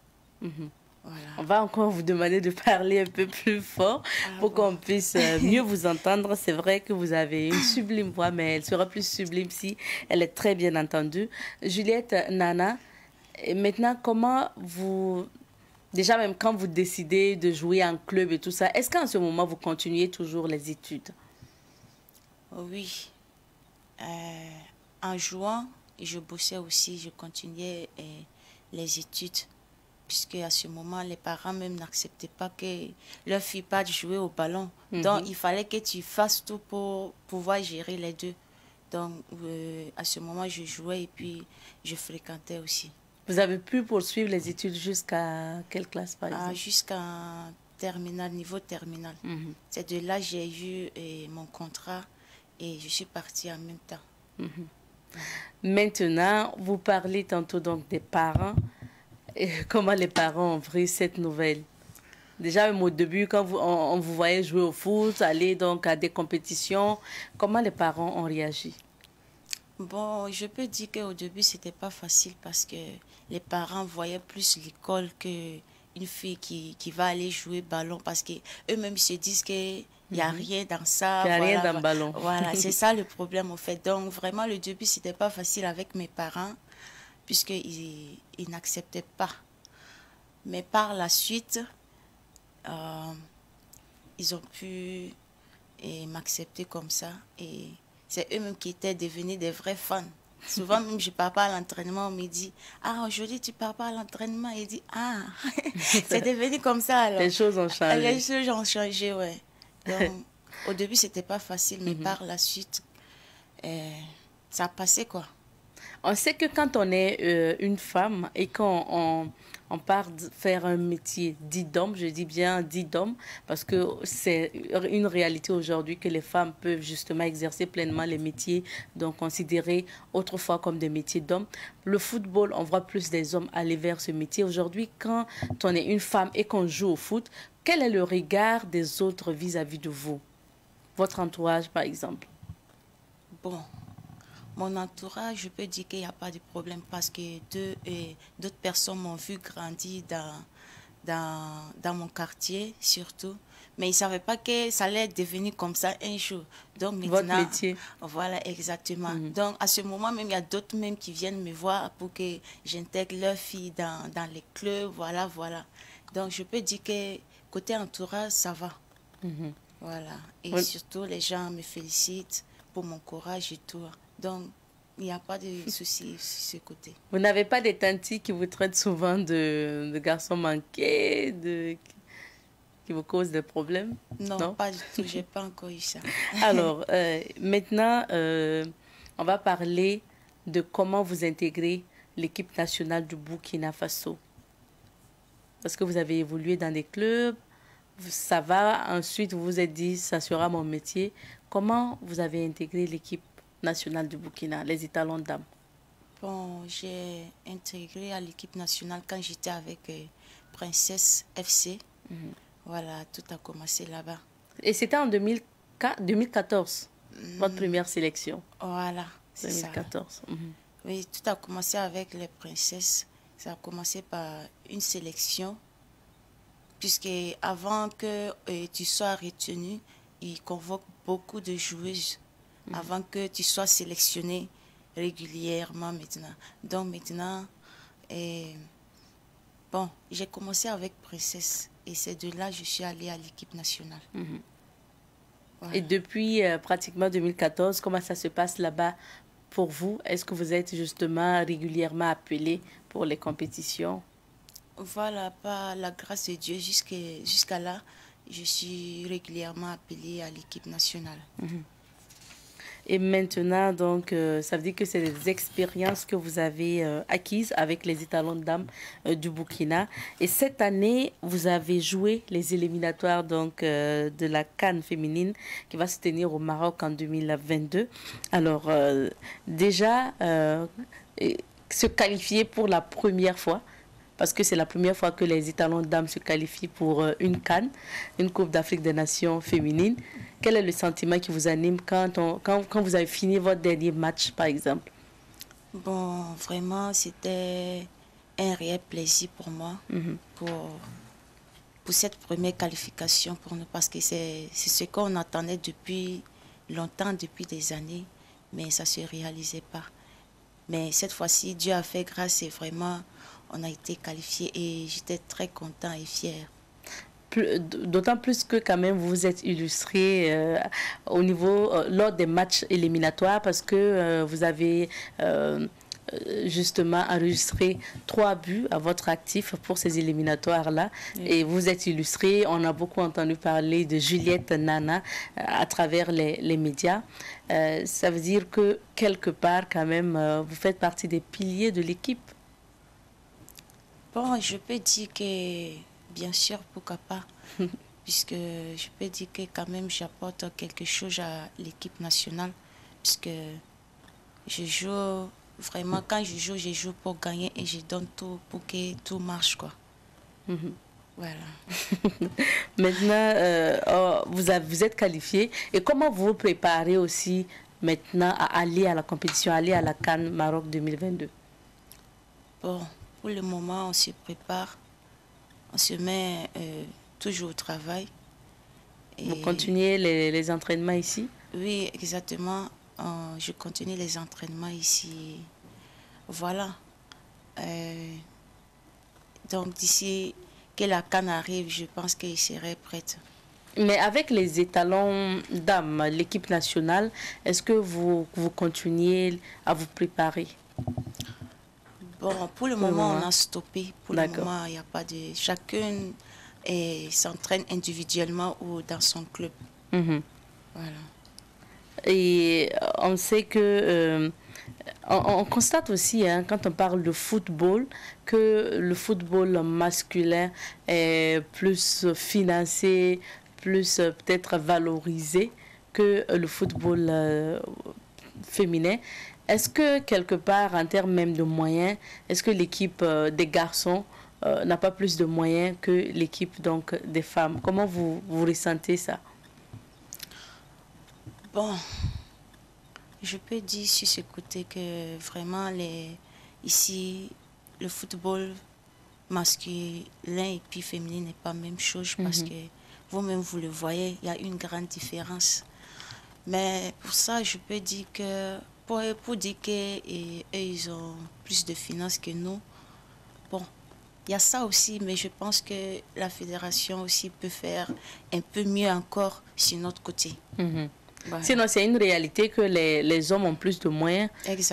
Voilà. On va encore vous demander de parler un peu plus fort pour qu'on puisse mieux vous entendre. C'est vrai que vous avez une sublime voix, mais elle sera plus sublime si elle est très bien entendue. Juliette Nana, maintenant, comment vous... Déjà, même quand vous décidez de jouer en club et tout ça, est-ce qu'en ce moment, vous continuez toujours les études? Oui. En jouant, je bossais aussi, je continuais les études. Puisque à ce moment, les parents même n'acceptaient pas que leur fille parte jouer au ballon. Donc, il fallait que tu fasses tout pour pouvoir gérer les deux. Donc, à ce moment, je jouais et puis je fréquentais aussi. Vous avez pu poursuivre les études jusqu'à quelle classe, par exemple? Jusqu'en terminale, niveau terminal. C'est de là que j'ai eu mon contrat et je suis partie en même temps. Maintenant, vous parlez tantôt donc des parents. Et comment les parents ont pris cette nouvelle? Déjà, même au début, quand on vous voyait jouer au foot, aller donc à des compétitions, comment les parents ont réagi? Bon, je peux dire qu'au début, c'était pas facile parce que les parents voyaient plus l'école qu'une fille qui va aller jouer ballon parce qu'eux-mêmes se disent qu'il n'y a rien dans ça. Il n'y a rien dans le ballon. Voilà, c'est ça le problème, en fait. Donc, vraiment, le début, c'était pas facile avec mes parents puisqu'ils n'acceptaient pas. Mais par la suite, ils ont pu m'accepter comme ça et c'est eux-mêmes qui étaient devenus des vrais fans. Souvent, même je ne pars pas à l'entraînement, on me dit « Ah, aujourd'hui, tu ne pars pas à l'entraînement ?» Et dit « Ah, c'est devenu comme ça alors. » Les choses ont changé. Les choses ont changé, oui. Donc, au début, ce n'était pas facile, mais par la suite, ça a passé, quoi. On sait que quand on est une femme et qu'on part faire un métier dit d'homme, je dis bien dit d'homme, parce que c'est une réalité aujourd'hui que les femmes peuvent justement exercer pleinement les métiers donc considérés autrefois comme des métiers d'hommes. Le football, on voit plus des hommes aller vers ce métier. Aujourd'hui, quand on est une femme et qu'on joue au foot, quel est le regard des autres vis-à-vis de vous? Votre entourage, par exemple. Bon. Mon entourage, je peux dire qu'il n'y a pas de problème parce que d'autres personnes m'ont vu grandir dans mon quartier, surtout. Mais ils ne savaient pas que ça allait devenir comme ça un jour. Donc maintenant, votre métier. Voilà, exactement. Donc à ce moment même, il y a d'autres même qui viennent me voir pour que j'intègre leur fille dans les clubs. Voilà, voilà. Donc je peux dire que côté entourage, ça va. Voilà. Et surtout, les gens me félicitent pour mon courage et tout. Donc, il n'y a pas de souci sur ce côté. Vous n'avez pas des tantis qui vous traitent souvent de garçons manqués, qui vous causent des problèmes? Non, pas du tout. Je n'ai pas encore eu ça. Alors, maintenant, on va parler de comment vous intégrez l'équipe nationale du Burkina Faso. Parce que vous avez évolué dans des clubs, ça va, ensuite vous vous êtes dit, ça sera mon métier. Comment vous avez intégré l'équipe nationale du Burkina, les étalons dames? Bon, j'ai intégré à l'équipe nationale quand j'étais avec Princesse FC. Voilà, tout a commencé là-bas. Et c'était en 2014, votre première sélection? Voilà, c'est 2014. ça. Oui, tout a commencé avec les princesses. Ça a commencé par une sélection, puisque avant que tu sois retenu, ils convoquent beaucoup de joueuses avant que tu sois sélectionné régulièrement maintenant. Donc maintenant, bon, j'ai commencé avec Princesse et c'est de là que je suis allée à l'équipe nationale. Voilà. Et depuis pratiquement 2014, comment ça se passe là-bas pour vous? Est-ce que vous êtes justement régulièrement appelé pour les compétitions? Voilà, par la grâce de Dieu, jusqu'à là, je suis régulièrement appelée à l'équipe nationale. Et maintenant, donc, ça veut dire que c'est des expériences que vous avez acquises avec les étalons de dames du Burkina. Et cette année, vous avez joué les éliminatoires donc, de la CAN féminine qui va se tenir au Maroc en 2022. Alors, déjà, se qualifier pour la première fois, parce que c'est la première fois que les étalons de dames se qualifient pour une CAN, une Coupe d'Afrique des Nations féminine. Quel est le sentiment qui vous anime quand vous avez fini votre dernier match, par exemple? Bon, vraiment, c'était un réel plaisir pour moi, pour cette première qualification pour nous, parce que c'est ce qu'on attendait depuis longtemps, depuis des années, mais ça ne se réalisait pas. Mais cette fois-ci, Dieu a fait grâce et vraiment, on a été qualifiés et j'étais très content et fier. D'autant plus que quand même vous êtes illustré au niveau lors des matchs éliminatoires parce que vous avez justement enregistré 3 buts à votre actif pour ces éliminatoires-là. Et vous êtes illustré. On a beaucoup entendu parler de Juliette Nana à travers les médias. Ça veut dire que quelque part quand même vous faites partie des piliers de l'équipe. Bon, je peux dire que, bien sûr, pourquoi pas, puisque je peux dire que quand même j'apporte quelque chose à l'équipe nationale, puisque je joue vraiment, quand je joue pour gagner et je donne tout pour que tout marche, quoi. Voilà. Maintenant, vous êtes qualifié. Et comment vous vous préparez aussi maintenant à aller à la compétition, aller à la CAN Maroc 2022? Bon. Pour le moment, on se prépare, on se met toujours au travail. Et vous continuez les entraînements ici? Oui, exactement. Je continue les entraînements ici. Voilà. Donc, d'ici que la CAN arrive, je pense qu'il serait prête. Mais avec les étalons dames, l'équipe nationale, est-ce que vous continuez à vous préparer? Bon, pour le moment, on a stoppé. Pour le moment, il n'y a pas de... Chacune s'entraîne individuellement ou dans son club. Voilà. Et on sait que... on constate aussi, quand on parle de football, que le football masculin est plus financé, plus peut-être valorisé que le football féminin. Est-ce que quelque part, en termes même de moyens, est-ce que l'équipe des garçons n'a pas plus de moyens que l'équipe donc des femmes? Comment vous ressentez ça? Bon, je peux dire sur ce côté que vraiment ici, le football masculin et puis féminin n'est pas la même chose parce que vous-même vous le voyez, il y a une grande différence. Mais pour ça, je peux dire que pour dire qu'ils ont plus de finances que nous, bon, il y a ça aussi, mais je pense que la fédération aussi peut faire un peu mieux encore sur notre côté. Voilà. Sinon, c'est une réalité que les hommes ont plus de moyens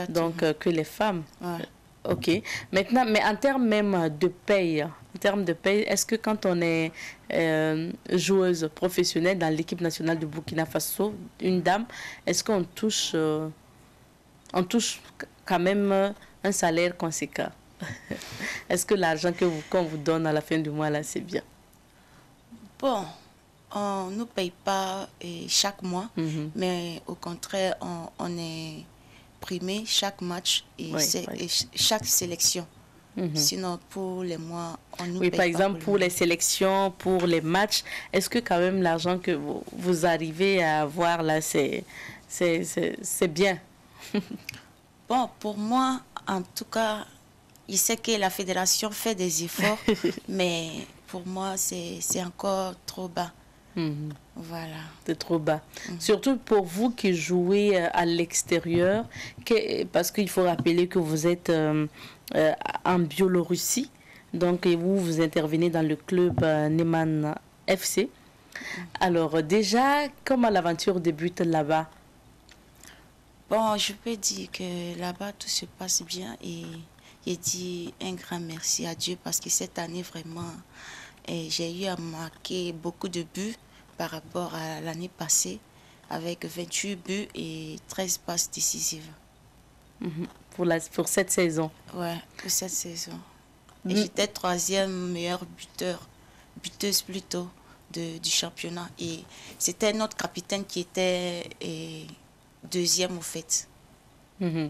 donc, que les femmes. Ouais. Ok. Maintenant, mais en termes même de paye, est-ce que quand on est joueuse professionnelle dans l'équipe nationale du Burkina Faso, une dame, est-ce qu'on touche, quand même un salaire conséquent? Est-ce que l'argent qu'on vous donne à la fin du mois, là, c'est bien? Bon, on ne nous paye pas chaque mois, mais au contraire, on est primé chaque match et chaque sélection. Sinon, pour les mois, on nous paye pas. Par exemple, pour les sélections, pour les matchs, est-ce que quand même l'argent que vous arrivez à avoir là, c'est bien? Bon, pour moi, en tout cas, je sais que la fédération fait des efforts, mais pour moi, c'est encore trop bas. Voilà. C'est trop bas. Surtout pour vous qui jouez à l'extérieur, parce qu'il faut rappeler que vous êtes en Biélorussie, donc et vous intervenez dans le club Neman FC. Alors déjà, comment l'aventure débute là-bas? Bon, je peux dire que là-bas, tout se passe bien et j'ai dit un grand merci à Dieu parce que cette année, vraiment, j'ai eu à marquer beaucoup de buts par rapport à l'année passée avec 28 buts et 13 passes décisives. Pour cette saison? Ouais, pour cette saison. Et j'étais 3e meilleure buteuse plutôt du championnat. Et c'était notre capitaine qui était 2e au fait. Ouais.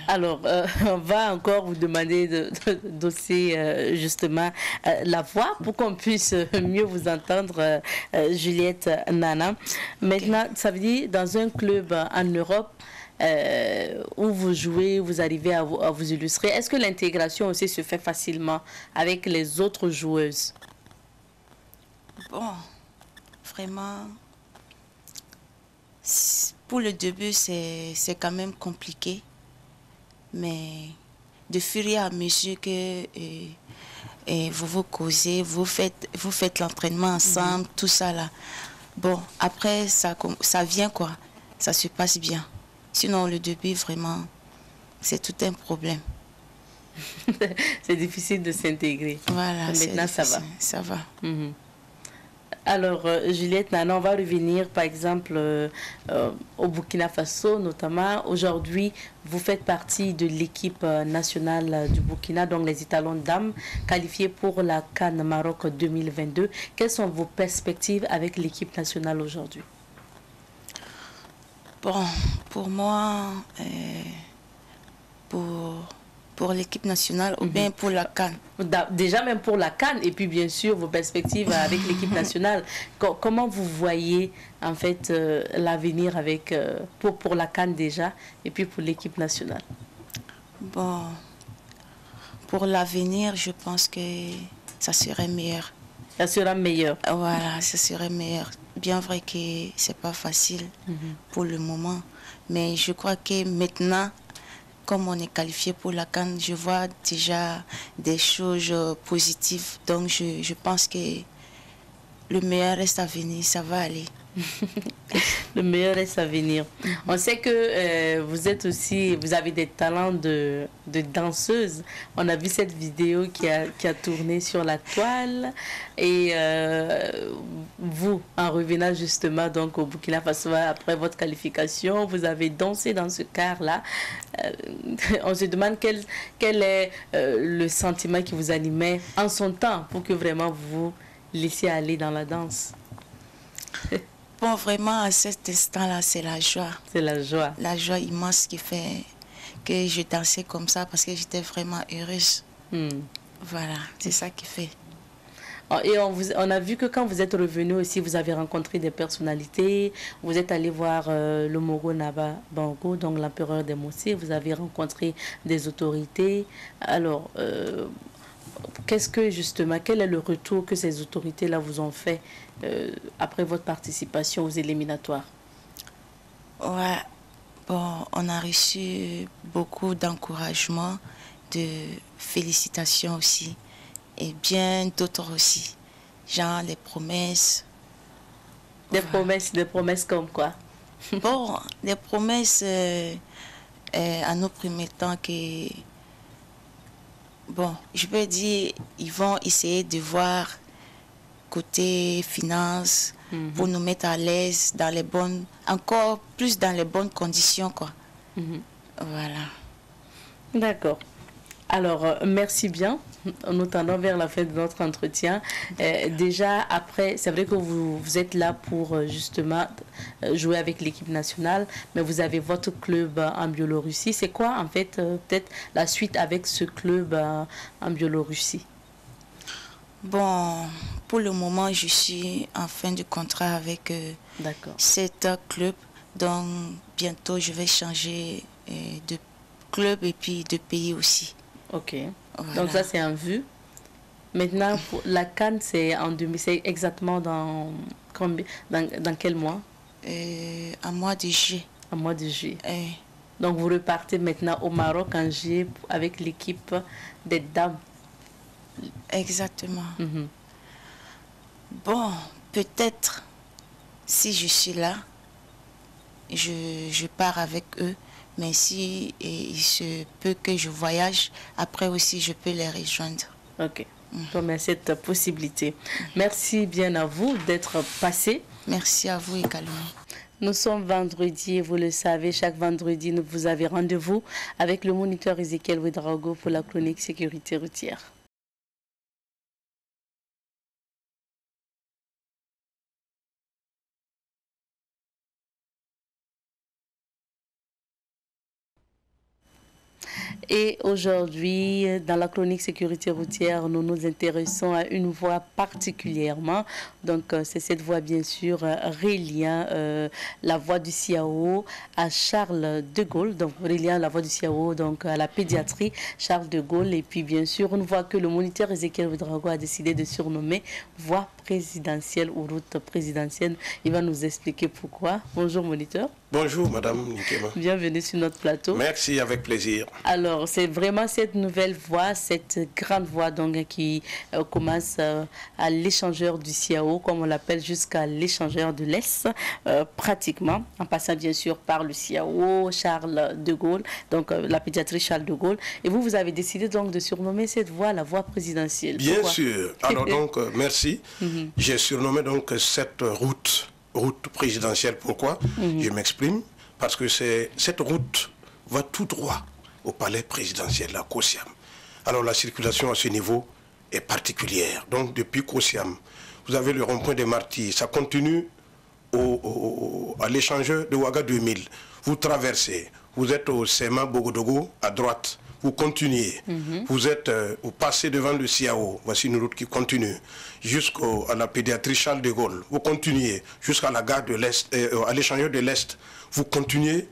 Alors, on va encore vous demander d'osser justement la voix pour qu'on puisse mieux vous entendre, Juliette Nana. Maintenant, ça veut dire dans un club en Europe où vous jouez, vous arrivez à vous illustrer. Est-ce que l'intégration aussi se fait facilement avec les autres joueuses? Bon, vraiment, pour le début, c'est quand même compliqué. Mais de fur et à mesure que vous causez, vous faites l'entraînement ensemble, tout ça là. Bon, après, ça vient quoi. Ça se passe bien. Sinon, le début, vraiment, c'est tout un problème. C'est difficile de s'intégrer. Voilà. Maintenant, ça va. Ça va. Alors, Juliette Nana, on va revenir par exemple au Burkina Faso notamment. Aujourd'hui, vous faites partie de l'équipe nationale du Burkina, donc les étalons dames, qualifiés pour la CAN Maroc 2022. Quelles sont vos perspectives avec l'équipe nationale aujourd'hui? Bon, pour moi, pour l'équipe nationale ou bien pour la CAN? Déjà même pour la CAN et puis bien sûr vos perspectives avec l'équipe nationale. Comment vous voyez en fait l'avenir avec pour la CAN déjà et puis pour l'équipe nationale? Bon, pour l'avenir, je pense que ça serait meilleur. Ça sera meilleur. Voilà, ça serait meilleur. Bien vrai que c'est pas facile pour le moment, mais je crois que maintenant, comme on est qualifié pour la CAN, je vois déjà des choses positives. Donc, je pense que le meilleur reste à venir, ça va aller. Le meilleur reste à venir. On sait que vous avez des talents de danseuse. On a vu cette vidéo qui a tourné sur la toile. Et vous, en revenant justement donc au Burkina Faso après votre qualification, vous avez dansé dans ce car-là. On se demande quel est le sentiment qui vous animait en son temps pour que vraiment vous vous laissiez aller dans la danse. Bon, vraiment, à cet instant-là, c'est la joie. C'est la joie. La joie immense qui fait que je dansais comme ça parce que j'étais vraiment heureuse. Voilà, c'est ça qui fait. Et on a vu que quand vous êtes revenu aussi, vous avez rencontré des personnalités. Vous êtes allé voir le Mogo Naba Bango, donc l'empereur des Mossé. Vous avez rencontré des autorités. Alors, quel est le retour que ces autorités-là vous ont fait après votre participation aux éliminatoires? Ouais, bon, on a reçu beaucoup d'encouragement, de félicitations aussi, et bien d'autres aussi, genre les promesses. Des promesses comme quoi? Bon, des promesses à nos premiers temps que, bon, je peux dire, ils vont essayer de voir côté finance pour nous mettre à l'aise dans les bonnes, encore plus dans les bonnes conditions, quoi. Voilà. D'accord. Alors, merci bien. Nous tendons vers la fin de notre entretien. Déjà, après, c'est vrai que vous êtes là pour justement jouer avec l'équipe nationale, mais vous avez votre club en Biélorussie. C'est quoi, en fait, peut-être la suite avec ce club en Biélorussie? Bon, pour le moment, je suis en fin de contrat avec cet club. Donc, bientôt, je vais changer de club et puis de pays aussi. Ok. Voilà. Donc, ça, c'est en vue. Maintenant, pour la CAN, c'est c'est exactement dans quel mois? En mois de juillet. En mois de juillet. Donc, vous repartez maintenant au Maroc en juillet avec l'équipe des dames. Exactement. Bon, peut-être, si je suis là, je pars avec eux. Mais si il se peut que je voyage, après aussi, je peux les rejoindre. Ok. Donc, il y a cette possibilité. Merci bien à vous d'être passé. Merci à vous également. Nous sommes vendredi et vous le savez, chaque vendredi, vous avez rendez-vous avec le moniteur Ezekiel Ouedraogo pour la chronique sécurité routière. Et aujourd'hui, dans la chronique sécurité routière, nous nous intéressons à une voie particulièrement. Donc, c'est cette voie, bien sûr, reliant la voie du CIAO à Charles de Gaulle. Donc, reliant la voie du CIAO donc, à la pédiatrie Charles de Gaulle. Et puis, bien sûr, une voie que le moniteur Ezekiel Ouedraogo a décidé de surnommer voie présidentielle ou route présidentielle. Il va nous expliquer pourquoi. Bonjour, moniteur. Bonjour, Madame Nikema. Bienvenue sur notre plateau. Merci, avec plaisir. Alors, c'est vraiment cette nouvelle voie, cette grande voie donc, qui commence à l'échangeur du CIAO, comme on l'appelle, jusqu'à l'échangeur de l'Est, pratiquement, en passant bien sûr par le CIAO, Charles de Gaulle, donc la pédiatrie Charles de Gaulle. Et vous, vous avez décidé donc de surnommer cette voie la voie présidentielle. Bien Pourquoi? sûr. Alors donc, merci. J'ai surnommé donc cette route présidentielle. Pourquoi? Je m'exprime. Parce que cette route va tout droit au palais présidentiel, à Kosiam. Alors la circulation à ce niveau est particulière. Donc depuis Kosiam, vous avez le rond-point des Martyrs, ça continue à l'échangeur de Ouaga 2000. Vous traversez, vous êtes au Sema Bogodogo à droite, vous continuez, vous passez devant le CIAO, voici une route qui continue, jusqu'à la pédiatrie Charles de Gaulle, vous continuez jusqu'à la gare de l'Est, à l'échangeur de l'Est, vous continuez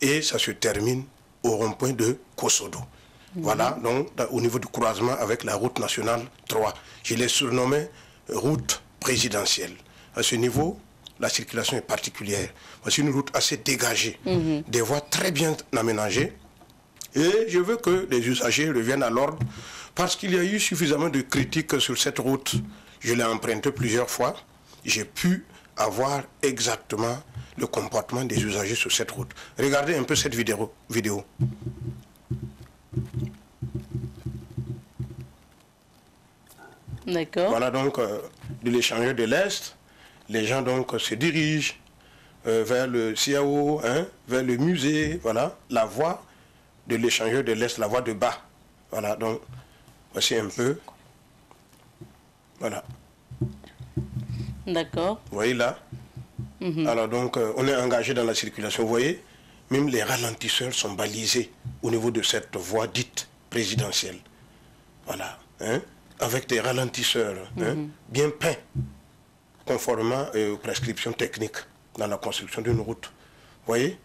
et ça se termine au rond-point de Kosodo. Voilà, donc au niveau du croisement avec la route nationale 3. Je l'ai surnommé route présidentielle. À ce niveau, la circulation est particulière. C'est une route assez dégagée, des voies très bien aménagées. Et je veux que les usagers reviennent à l'ordre parce qu'il y a eu suffisamment de critiques sur cette route. Je l'ai empruntée plusieurs fois. J'ai pu avoir exactement le comportement des usagers sur cette route. Regardez un peu cette vidéo. D'accord. Voilà donc de l'échangeur de l'Est. Les gens donc se dirigent vers le CIAO, vers le musée. Voilà, la voie de l'échangeur de l'Est, la voie de bas. Voilà, donc voici un peu. Voilà. D'accord. Vous voyez là? Alors donc, on est engagé dans la circulation. Vous voyez, même les ralentisseurs sont balisés au niveau de cette voie dite présidentielle. Voilà. Avec des ralentisseurs bien peints, conformément aux prescriptions techniques dans la construction d'une route. Vous voyez?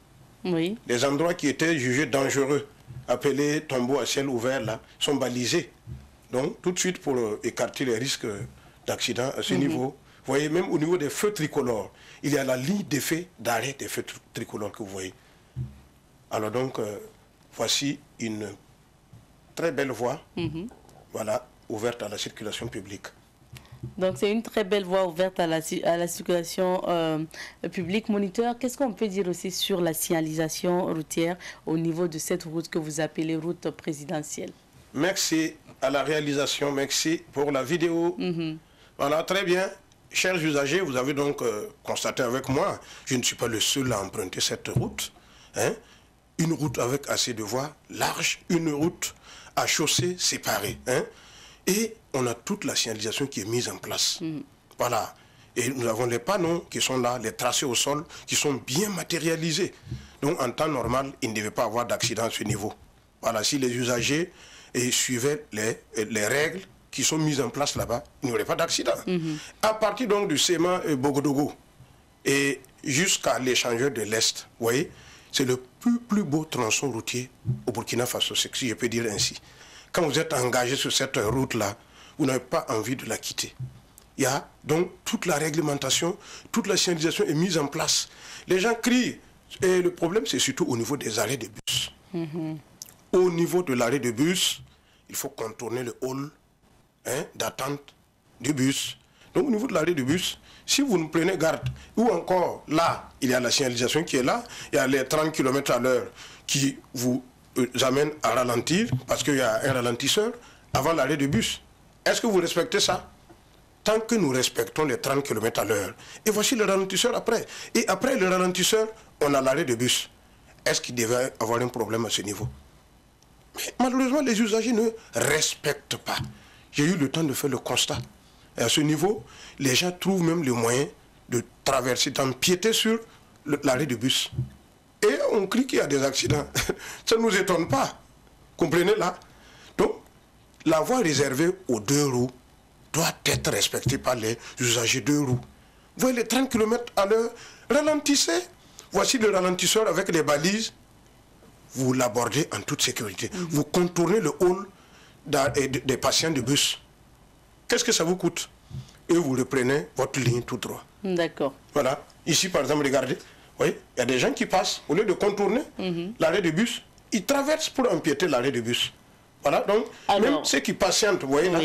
Oui. Les endroits qui étaient jugés dangereux, appelés tombeaux à ciel ouvert, là, sont balisés. Donc, tout de suite, pour écarter les risques d'accident à ce niveau. Vous voyez, même au niveau des feux tricolores, il y a la ligne d'effet d'arrêt des feux tricolores que vous voyez. Alors donc, voici une très belle voie, voilà, ouverte à la circulation publique. Donc c'est une très belle voie ouverte à la circulation publique. Moniteur, qu'est-ce qu'on peut dire aussi sur la signalisation routière au niveau de cette route que vous appelez route présidentielle? Merci à la réalisation, merci pour la vidéo. Voilà, très bien. Chers usagers, vous avez donc constaté avec moi, je ne suis pas le seul à emprunter cette route. Hein? Une route avec assez de voies larges, une route à chaussée séparée. Hein? Et on a toute la signalisation qui est mise en place. Voilà. Et nous avons les panneaux qui sont là, les tracés au sol, qui sont bien matérialisés. Donc en temps normal, il ne devait pas avoir d'accident à ce niveau. Voilà, si les usagers suivaient les règles qui sont mises en place là-bas, il n'y aurait pas d'accident. À partir donc du Sema Bogodogo et jusqu'à l'échangeur de l'Est, vous voyez, c'est le plus beau tronçon routier au Burkina Faso, si je peux dire ainsi. Quand vous êtes engagé sur cette route-là, vous n'avez pas envie de la quitter. Il y a donc toute la réglementation, toute la signalisation est mise en place. Les gens crient. Et le problème, c'est surtout au niveau des arrêts de bus. Au niveau de l'arrêt de bus, il faut contourner le hall d'attente du bus. Donc au niveau de l'arrêt de bus, si vous ne prenez garde, ou encore là, il y a la signalisation qui est là, il y a les 30 km à l'heure qui vous amènent à ralentir, parce qu'il y a un ralentisseur avant l'arrêt de bus. Est-ce que vous respectez ça? Tant que nous respectons les 30 km à l'heure, et voici le ralentisseur après. Et après le ralentisseur, on a l'arrêt de bus. Est-ce qu'il devait avoir un problème à ce niveau? Mais malheureusement, les usagers ne respectent pas. J'ai eu le temps de faire le constat. Et à ce niveau, les gens trouvent même le moyen de traverser, d'empiéter sur l'arrêt de bus. Et on crie qu'il y a des accidents. Ça ne nous étonne pas. Comprenez là? Donc, la voie réservée aux deux roues doit être respectée par les usagers deux roues. Vous voyez les 30 km à l'heure, ralentissez. Voici le ralentisseur avec les balises. Vous l'abordez en toute sécurité. Vous contournez le hall des patients de bus. Qu'est-ce que ça vous coûte? Et vous reprenez votre ligne tout droit. D'accord. Voilà. Ici, par exemple, regardez. Vous voyez, il y a des gens qui passent, au lieu de contourner l'arrêt de bus, ils traversent pour empiéter l'arrêt de bus. Voilà. Donc, même ceux qui patientent, vous voyez là,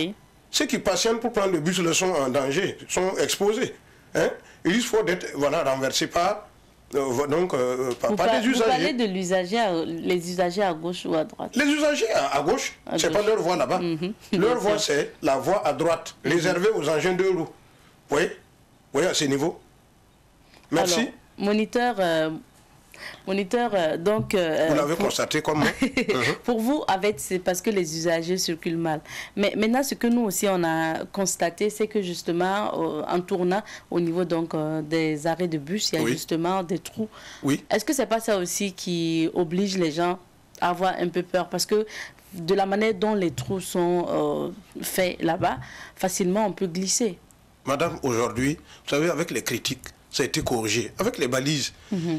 ceux qui patientent pour prendre le bus le sont en danger, sont exposés. Hein? Ils risquent d'être renversés par... des usagers. Vous parlez de les usagers à gauche ou à droite? Les usagers à gauche, ce n'est pas leur voie là-bas. Leur voie, c'est la voie à droite, réservée aux engins de roues. Vous voyez à ce niveau? Merci. Alors, moniteur, donc... vous l'avez constaté comme moi. Pour vous, c'est parce que les usagers circulent mal. Mais maintenant, ce que nous aussi, on a constaté, c'est que justement, en tournant au niveau donc, des arrêts de bus, il y a justement des trous. Est-ce que ce n'est pas ça aussi qui oblige les gens à avoir un peu peur? Parce que de la manière dont les trous sont faits là-bas, facilement, on peut glisser. Madame, aujourd'hui, vous savez, avec les critiques, ça a été corrigé. Avec les balises,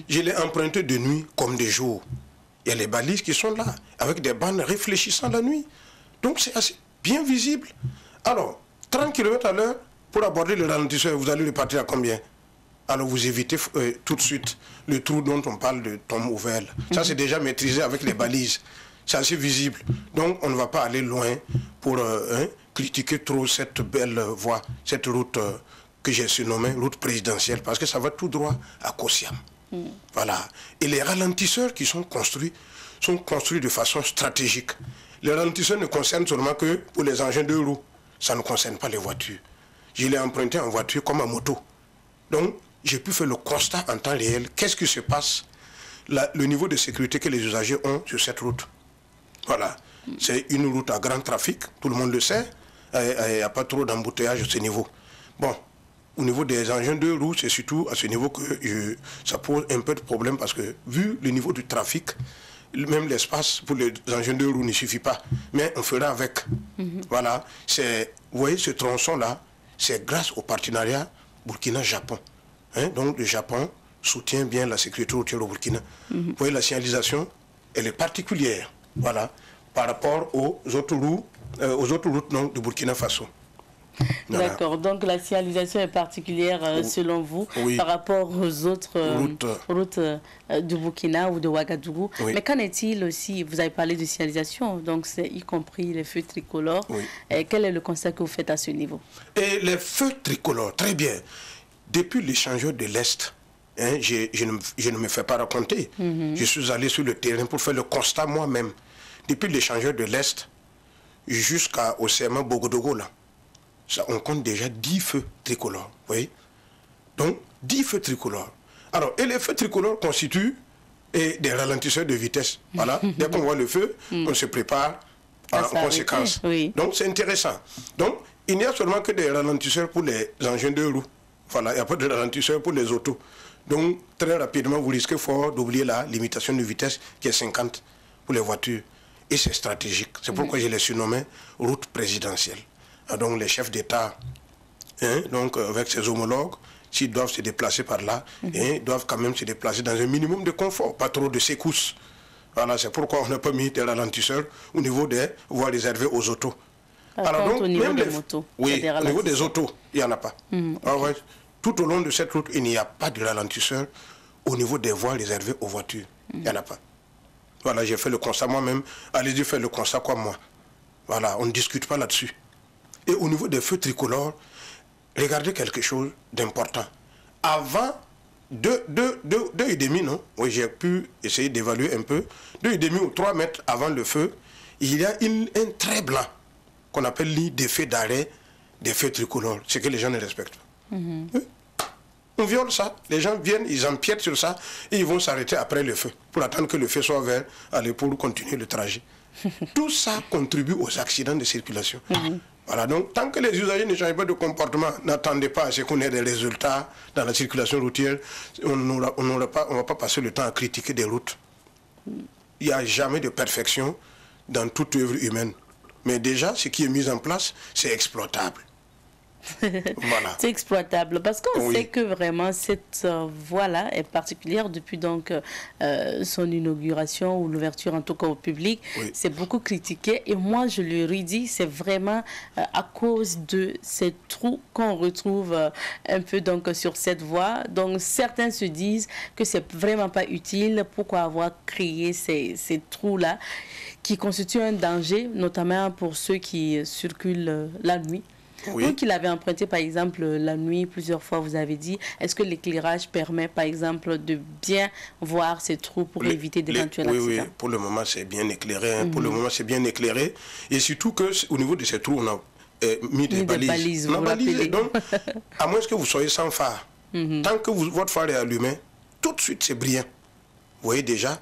je l'ai emprunté de nuit comme de jour. Il y a les balises qui sont là, avec des bandes réfléchissant la nuit. Donc c'est assez bien visible. Alors, 30 km à l'heure, pour aborder le ralentisseur, vous allez le partir à combien? Alors vous évitez tout de suite le trou dont on parle de tombe ouvert. Ça c'est déjà maîtrisé avec les balises. C'est assez visible. Donc on ne va pas aller loin pour critiquer trop cette belle voie, cette route que j'ai surnommée route présidentielle, parce que ça va tout droit à Kosiam. Voilà. Et les ralentisseurs qui sont construits de façon stratégique. Les ralentisseurs ne concernent seulement que pour les engins de roues. Ça ne concerne pas les voitures. Je l'ai emprunté en voiture comme en moto. Donc, j'ai pu faire le constat en temps réel. Qu'est-ce qui se passe? Le niveau de sécurité que les usagers ont sur cette route. Voilà. C'est une route à grand trafic, tout le monde le sait. Il n'y a pas trop d'embouteillage à ce niveau. Bon, au niveau des engins de roues, c'est surtout à ce niveau que ça pose un peu de problème parce que vu le niveau du trafic, même l'espace pour les engins de roues ne suffit pas. Mais on fera avec. Voilà. Vous voyez ce tronçon-là, c'est grâce au partenariat Burkina-Japon. Donc le Japon soutient bien la sécurité routière au Burkina. Vous voyez la signalisation, elle est particulière. Voilà. Par rapport aux autres routes du Burkina Faso. Voilà. D'accord, donc la signalisation est particulière selon vous par rapport aux autres routes du Burkina ou de Ouagadougou. Mais qu'en est-il aussi, vous avez parlé de signalisation, donc c'est y compris les feux tricolores. Quel est le constat que vous faites à ce niveau? Et les feux tricolores, très bien. Depuis l'échangeur de l'Est, hein, je ne me fais pas raconter. Je suis allé sur le terrain pour faire le constat moi-même. Depuis l'échangeur de l'Est jusqu'au CMA Bogodogo, là, ça, on compte déjà 10 feux tricolores. Vous voyez? Donc, 10 feux tricolores. Alors, et les feux tricolores constituent des ralentisseurs de vitesse. Voilà. Dès qu'on voit le feu, on se prépare en conséquence. Donc, c'est intéressant. Donc, il n'y a seulement que des ralentisseurs pour les engins de roue. Voilà, il n'y a pas de ralentisseurs pour les autos. Donc, très rapidement, vous risquez fort d'oublier la limitation de vitesse qui est 50 pour les voitures. Et c'est stratégique. C'est pourquoi je l'ai surnommé route présidentielle. Donc, les chefs d'État, hein, donc, avec ses homologues, s'ils doivent se déplacer par là, hein, doivent quand même se déplacer dans un minimum de confort, pas trop de secousses. Voilà, c'est pourquoi on n'a pas mis des ralentisseurs au niveau des voies réservées aux autos. Alors, donc, au niveau des motos, oui, au niveau des autos, il n'y en a pas. Tout au long de cette route, il n'y a pas de ralentisseur au niveau des voies réservées aux voitures. Il n'y en a pas. Voilà, j'ai fait le constat moi-même. Allez-y, faire le constat comme moi. Voilà, on ne discute pas là-dessus. Et au niveau des feux tricolores, regardez quelque chose d'important. Avant 2,5, non? Oui, j'ai pu essayer d'évaluer un peu. 2,5 ou 3 mètres avant le feu, il y a un trait blanc qu'on appelle l'effet d'arrêt des feux tricolores. C'est que les gens ne respectent pas. Oui. On viole ça. Les gens viennent, ils empiètent sur ça et ils vont s'arrêter après le feu pour attendre que le feu soit vert pour continuer le trajet. Tout ça contribue aux accidents de circulation. Voilà, donc tant que les usagers ne changent pas de comportement, n'attendez pas à ce qu'on ait des résultats dans la circulation routière. On ne va pas passer le temps à critiquer des routes. Il n'y a jamais de perfection dans toute œuvre humaine. Mais déjà, ce qui est mis en place, c'est exploitable. Voilà. C'est exploitable parce qu'on sait que vraiment cette voie-là est particulière depuis donc son inauguration ou l'ouverture en tout cas au public. C'est beaucoup critiqué et moi je le redis, c'est vraiment à cause de ces trous qu'on retrouve un peu donc sur cette voie. Donc certains se disent que c'est vraiment pas utile. Pourquoi avoir créé ces trous-là qui constituent un danger, notamment pour ceux qui circulent la nuit? Vous qui l'avez emprunté, par exemple, la nuit, plusieurs fois, vous avez dit, est-ce que l'éclairage permet, par exemple, de bien voir ces trous pour éviter d'éventuels accidents? Oui, pour le moment, c'est bien éclairé. Hein. Pour le moment, c'est bien éclairé. Et surtout qu'au niveau de ces trous, on a mis des balises. On a balisé. Donc, à moins que vous soyez sans phare, tant que votre phare est allumé, tout de suite, c'est brillant. Vous voyez déjà.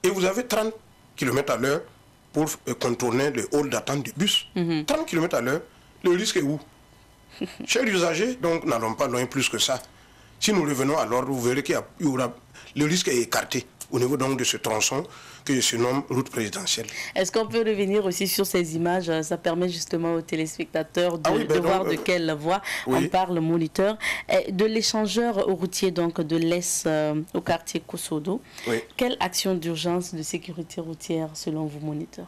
Et vous avez 30 km à l'heure pour contourner le hall d'attente du bus. 30 km à l'heure. Le risque est où? Chers usagers, donc n'allons pas loin plus que ça. Si nous revenons à l'ordre, vous verrez qu'il y aura le risque est écarté au niveau donc de ce tronçon que je surnomme route présidentielle. Est-ce qu'on peut revenir aussi sur ces images? Ça permet justement aux téléspectateurs de voir de quelle voie on parle, le moniteur. De l'échangeur routier donc de l'Est au quartier Kosodo. Quelle action d'urgence de sécurité routière selon vous, moniteur?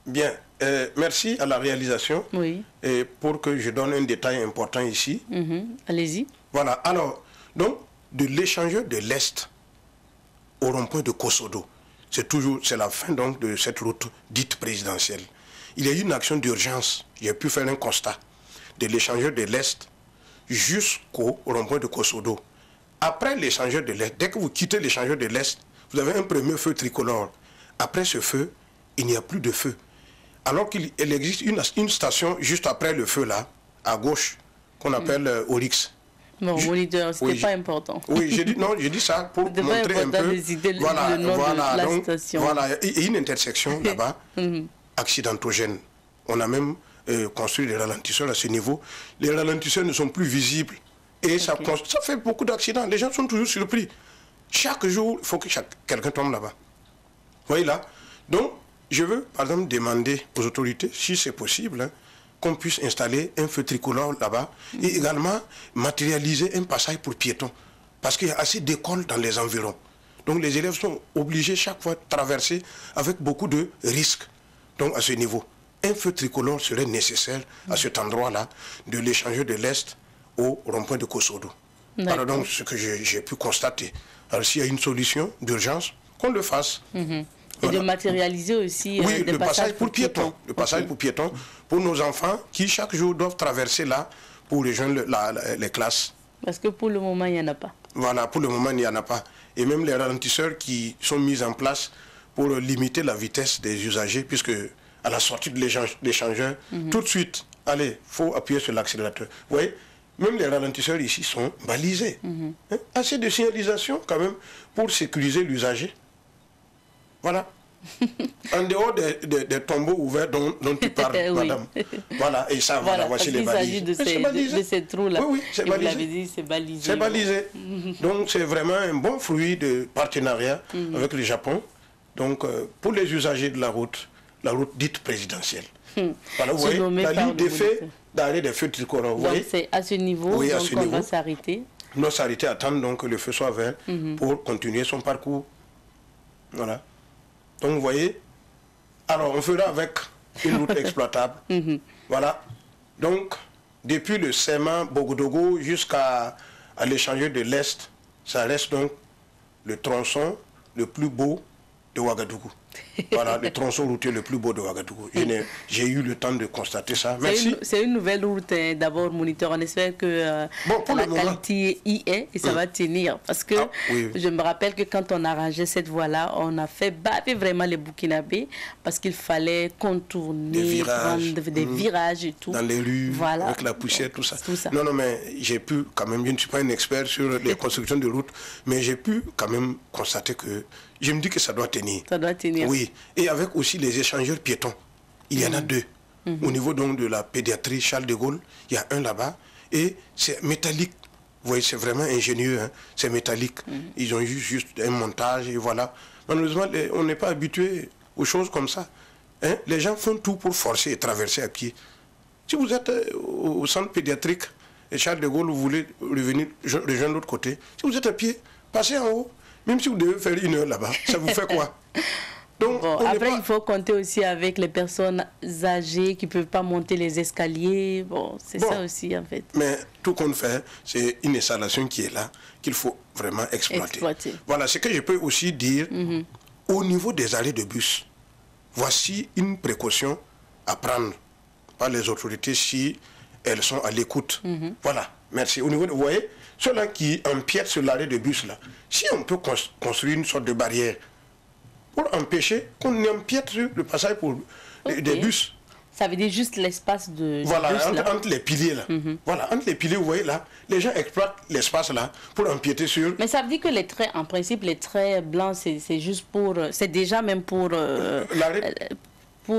Bien, merci à la réalisation et pour que je donne un détail important ici. Allez-y. Voilà, alors, donc, de l'échangeur de l'Est au rond-point de Kosodo, c'est la fin donc de cette route dite présidentielle. Il y a eu une action d'urgence, j'ai pu faire un constat, de l'échangeur de l'Est jusqu'au rond-point de Kosodo. Après l'échangeur de l'Est, dès que vous quittez l'échangeur de l'Est, vous avez un premier feu tricolore. Après ce feu, il n'y a plus de feu. Alors qu'il existe une station juste après le feu là, à gauche, qu'on appelle Oryx. Bon, moniteur, c'était pas important. Oui, j'ai dit ça pour montrer un peu. Voilà, la station. Voilà, il y a une intersection là-bas, accidentogène. On a même construit des ralentisseurs à ce niveau. Les ralentisseurs ne sont plus visibles. Et ça fait beaucoup d'accidents. Les gens sont toujours surpris. Chaque jour, il faut que quelqu'un tombe là-bas. Vous voyez là? Donc, je veux, par exemple, demander aux autorités, si c'est possible, hein, qu'on puisse installer un feu tricolore là-bas et également matérialiser un passage pour piétons. Parce qu'il y a assez d'écoles dans les environs. Donc les élèves sont obligés chaque fois de traverser avec beaucoup de risques. Donc à ce niveau, un feu tricolore serait nécessaire à cet endroit-là, de l'échangeur de l'Est au rond-point de Kosodo. Alors donc, ce que j'ai pu constater. Alors s'il y a une solution d'urgence, qu'on le fasse. Et Voilà. de matérialiser aussi Oui, des le passage pour piétons. piétons. Le passage pour piétons, pour nos enfants qui chaque jour doivent traverser là pour rejoindre les classes. Parce que pour le moment, il n'y en a pas. Voilà, pour le moment, il n'y en a pas. Et même les ralentisseurs qui sont mis en place pour limiter la vitesse des usagers, puisque à la sortie de l'échangeur, tout de suite, allez, il faut appuyer sur l'accélérateur. Vous voyez, même les ralentisseurs ici sont balisés. Hein? Assez de signalisation quand même pour sécuriser l'usager. Voilà. En dehors des tombeaux ouverts dont tu parles, Oui. madame. Voilà, et ça, voilà, voici les balises. Il s'agit de ces trous-là. Oui, oui, c'est Et balisé. vous l'avez dit, c'est balisé. C'est balisé. Donc c'est vraiment un bon fruit de partenariat avec le Japon. Donc pour les usagers de la route dite présidentielle. Voilà, vous voyez, la ligne d'effet d'arrêt des feux tricolores. Donc c'est à ce niveau, oui, donc on va s'arrêter. On doit s'arrêter, attendre donc que le feu soit vert pour continuer son parcours. Voilà. Donc vous voyez, alors on fera avec une route exploitable. Voilà. Donc, depuis le Sema Bogodogo jusqu'à l'échangeur de l'Est, ça reste donc le tronçon le plus beau de Ouagadougou. Voilà, le tronçon routier le plus beau de Ouagadougou. J'ai eu le temps de constater ça. Merci. C'est une nouvelle route, d'abord, moniteur. On espère que la qualité y est et ça va tenir. Parce que je me rappelle que quand on arrangeait cette voie-là, on a fait baver vraiment les Burkinabés parce qu'il fallait contourner, prendre des virages et tout. Dans les rues, voilà. Avec la poussière, tout ça. Tout ça. Non, mais j'ai pu quand même, je ne suis pas un expert sur les constructions de routes, mais j'ai pu quand même constater que je me dis que ça doit tenir. Ça doit tenir. Oui, et avec aussi les échangeurs piétons. Il y en a deux. Au niveau donc de la pédiatrie Charles de Gaulle, il y a un là-bas, et c'est métallique. Vous voyez, c'est vraiment ingénieux, hein? C'est métallique. Ils ont eu juste un montage, et voilà. Malheureusement, on n'est pas habitué aux choses comme ça. Hein? Les gens font tout pour forcer et traverser à pied. Si vous êtes au centre pédiatrique, et Charles de Gaulle, vous voulez revenir rejoindre l'autre côté, si vous êtes à pied, passez en haut. Même si vous devez faire 1 heure là-bas, ça vous fait quoi? Donc, bon, après, il faut compter aussi avec les personnes âgées qui ne peuvent pas monter les escaliers. Bon, c'est ça aussi, en fait. Mais tout compte fait, c'est une installation qui est là, qu'il faut vraiment exploiter. Voilà, ce que je peux aussi dire, au niveau des arrêts de bus, voici une précaution à prendre par les autorités si elles sont à l'écoute. Voilà, merci. Au niveau vous voyez, ceux-là qui empiètent sur l'arrêt de bus, là, si on peut construire une sorte de barrière pour empêcher qu'on empiète sur le passage pour des bus. Ça veut dire juste l'espace de voilà, bus, entre les piliers, là. Voilà, entre les piliers, vous voyez, là, les gens exploitent l'espace, là, pour empiéter sur... Mais ça veut dire que les traits, en principe, les traits blancs, c'est juste pour... C'est déjà même pour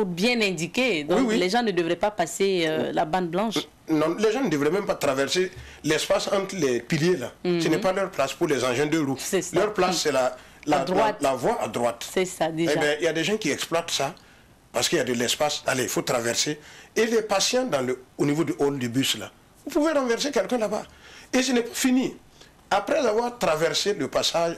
bien indiquer. Donc, les gens ne devraient pas passer la bande blanche. Non, les gens ne devraient même pas traverser l'espace entre les piliers, là. Ce n'est pas leur place pour les engins de roue. Leur place, c'est la voie à droite. C'est ça, déjà. Eh bien, il y a des gens qui exploitent ça, parce qu'il y a de l'espace. Allez, il faut traverser. Et les patients au niveau du hall du bus, là, vous pouvez renverser quelqu'un là-bas. Et ce n'est pas fini. Après avoir traversé le passage,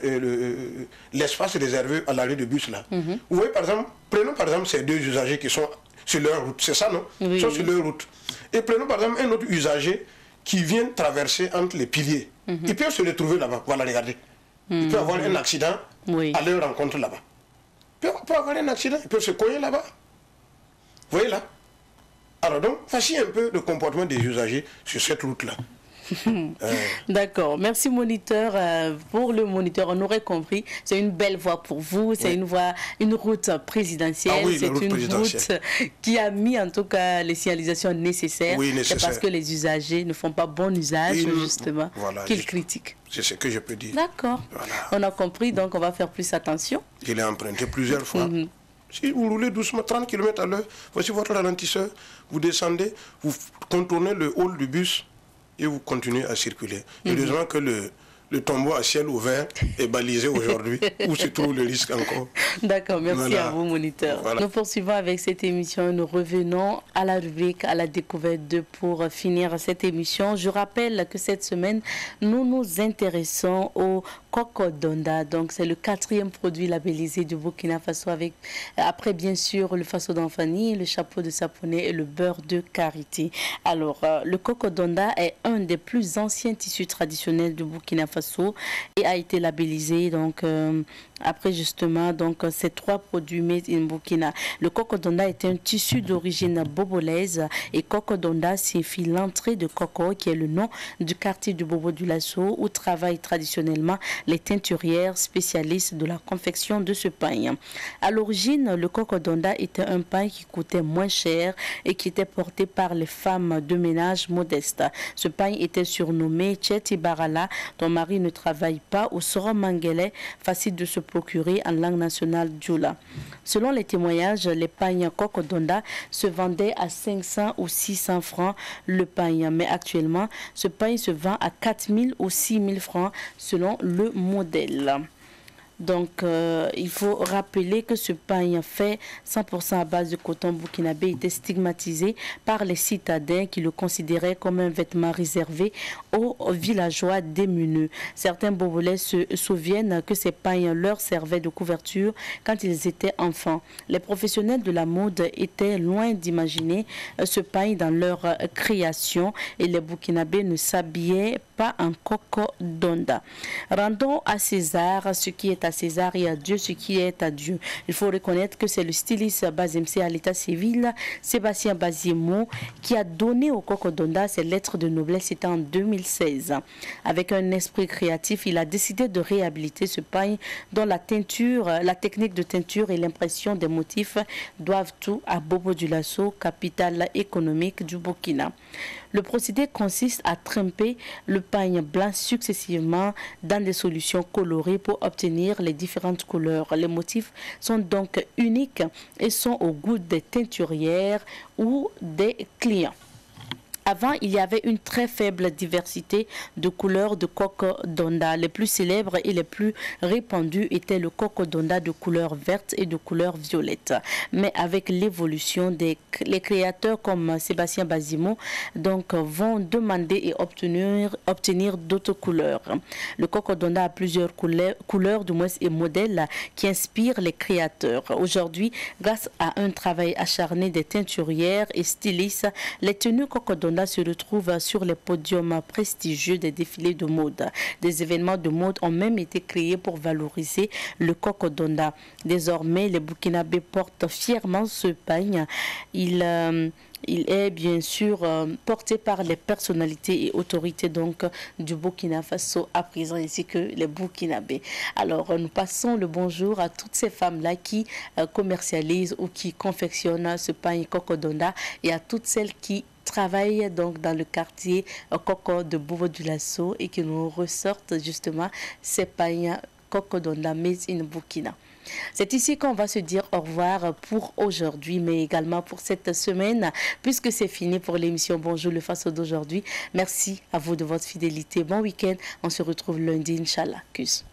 l'espace réservé à l'arrêt de bus, là, vous voyez, par exemple, prenons par exemple ces deux usagers qui sont sur leur route. C'est ça, non? Ils sont sur leur route. Et prenons par exemple un autre usager qui vient traverser entre les piliers. Il peut se retrouver là-bas. Voilà, regardez. Il peut avoir un accident à leur rencontre là-bas. Il peut avoir un accident, il peut se cogner là-bas. Vous voyez là? Alors donc, voici un peu le comportement des usagers sur cette route-là. D'accord, merci moniteur. Pour le moniteur, on aurait compris, c'est une belle voie pour vous, c'est une route présidentielle, c'est une route qui a mis en tout cas les signalisations nécessaires. C'est parce que les usagers ne font pas bon usage justement qu'ils critiquent. C'est ce que je peux dire. D'accord, on a compris, donc on va faire plus attention. Je l'ai emprunté plusieurs fois. Si vous roulez doucement, 30 km à l'heure, voici votre ralentisseur, vous descendez, vous contournez le hall du bus et vous continuez à circuler. Heureusement que le tombeau à ciel ouvert est balisé aujourd'hui. Où se trouve le risque encore? D'accord, merci à vous, moniteur. Voilà. Nous poursuivons avec cette émission. Nous revenons à la rubrique à la découverte pour finir cette émission. Je rappelle que cette semaine, nous nous intéressons au Coco Donda. Donc, c'est le 4e produit labellisé du Burkina Faso avec, après bien sûr, le faso d'Anfani, le chapeau de saponet et le beurre de karité. Alors, le Coco Donda est un des plus anciens tissus traditionnels du Burkina Faso et a été labellisé donc après justement donc ces 3 produits made in Burkina. Le Coco Donda est un tissu d'origine bobolaise et Coco Donda signifie l'entrée de Coco, qui est le nom du quartier du Bobo du Lasso où travaillent traditionnellement les teinturières spécialistes de la confection de ce pain. À l'origine, le Coco Donda était un pain qui coûtait moins cher et qui était porté par les femmes de ménage modestes. Ce pain était surnommé Tcheti Barala, ton mari ne travaille pas, ou Soro Mangele, facile de se procurer en langue nationale djoula. Selon les témoignages, les pains Coco Donda se vendaient à 500 ou 600 francs le pain, mais actuellement, ce pain se vend à 4000 ou 6000 francs selon le modèle. Donc, il faut rappeler que ce pain fait 100% à base de coton burkinabé était stigmatisé par les citadins qui le considéraient comme un vêtement réservé aux villageois démunis. Certains Bobolais se souviennent que ces pains leur servaient de couverture quand ils étaient enfants. Les professionnels de la mode étaient loin d'imaginer ce pain dans leur création et les Burkinabés ne s'habillaient pas en Coco Donda. Rendons à César ce qui est à César et à Dieu ce qui est à Dieu. Il faut reconnaître que c'est le styliste Bazemse à l'état civil, Sébastien Baziemo, qui a donné au Coco Donda ses lettres de noblesse. C'était en 2016. Avec un esprit créatif, il a décidé de réhabiliter ce pain dont la technique de teinture et l'impression des motifs doivent tout à Bobo du Lasso, capitale économique du Burkina. Le procédé consiste à tremper le pain blanc successivement dans des solutions colorées pour obtenir les différentes couleurs. Les motifs sont donc uniques et sont au goût des teinturières ou des clients. Avant, il y avait une très faible diversité de couleurs de Coco Donda. Les plus célèbres et les plus répandus étaient le Coco Donda de couleur verte et de couleur violette. Mais avec l'évolution, les créateurs comme Sébastien Bazimo vont demander et obtenir d'autres couleurs. Le Coco Donda a plusieurs couleurs du moins et modèles qui inspirent les créateurs. Aujourd'hui, grâce à un travail acharné des teinturières et stylistes, les tenues Coco Donda se retrouvent sur les podiums prestigieux des défilés de mode. Des événements de mode ont même été créés pour valoriser le Coco Donda. Désormais, les Burkinabés portent fièrement ce pain. Il est bien sûr porté par les personnalités et autorités du Burkina Faso à présent, ainsi que les Burkinabés. Alors, nous passons le bonjour à toutes ces femmes-là qui commercialisent ou qui confectionnent ce pain Coco Donda et à toutes celles qui travaillent donc dans le quartier Coco de Bobo du Lasso et qui nous ressortent justement ces pains Coco Donda made in Burkina. C'est ici qu'on va se dire au revoir pour aujourd'hui, mais également pour cette semaine, puisque c'est fini pour l'émission Bonjour le Faso d'aujourd'hui. Merci à vous de votre fidélité. Bon week-end. On se retrouve lundi, Inch'Allah. Kus.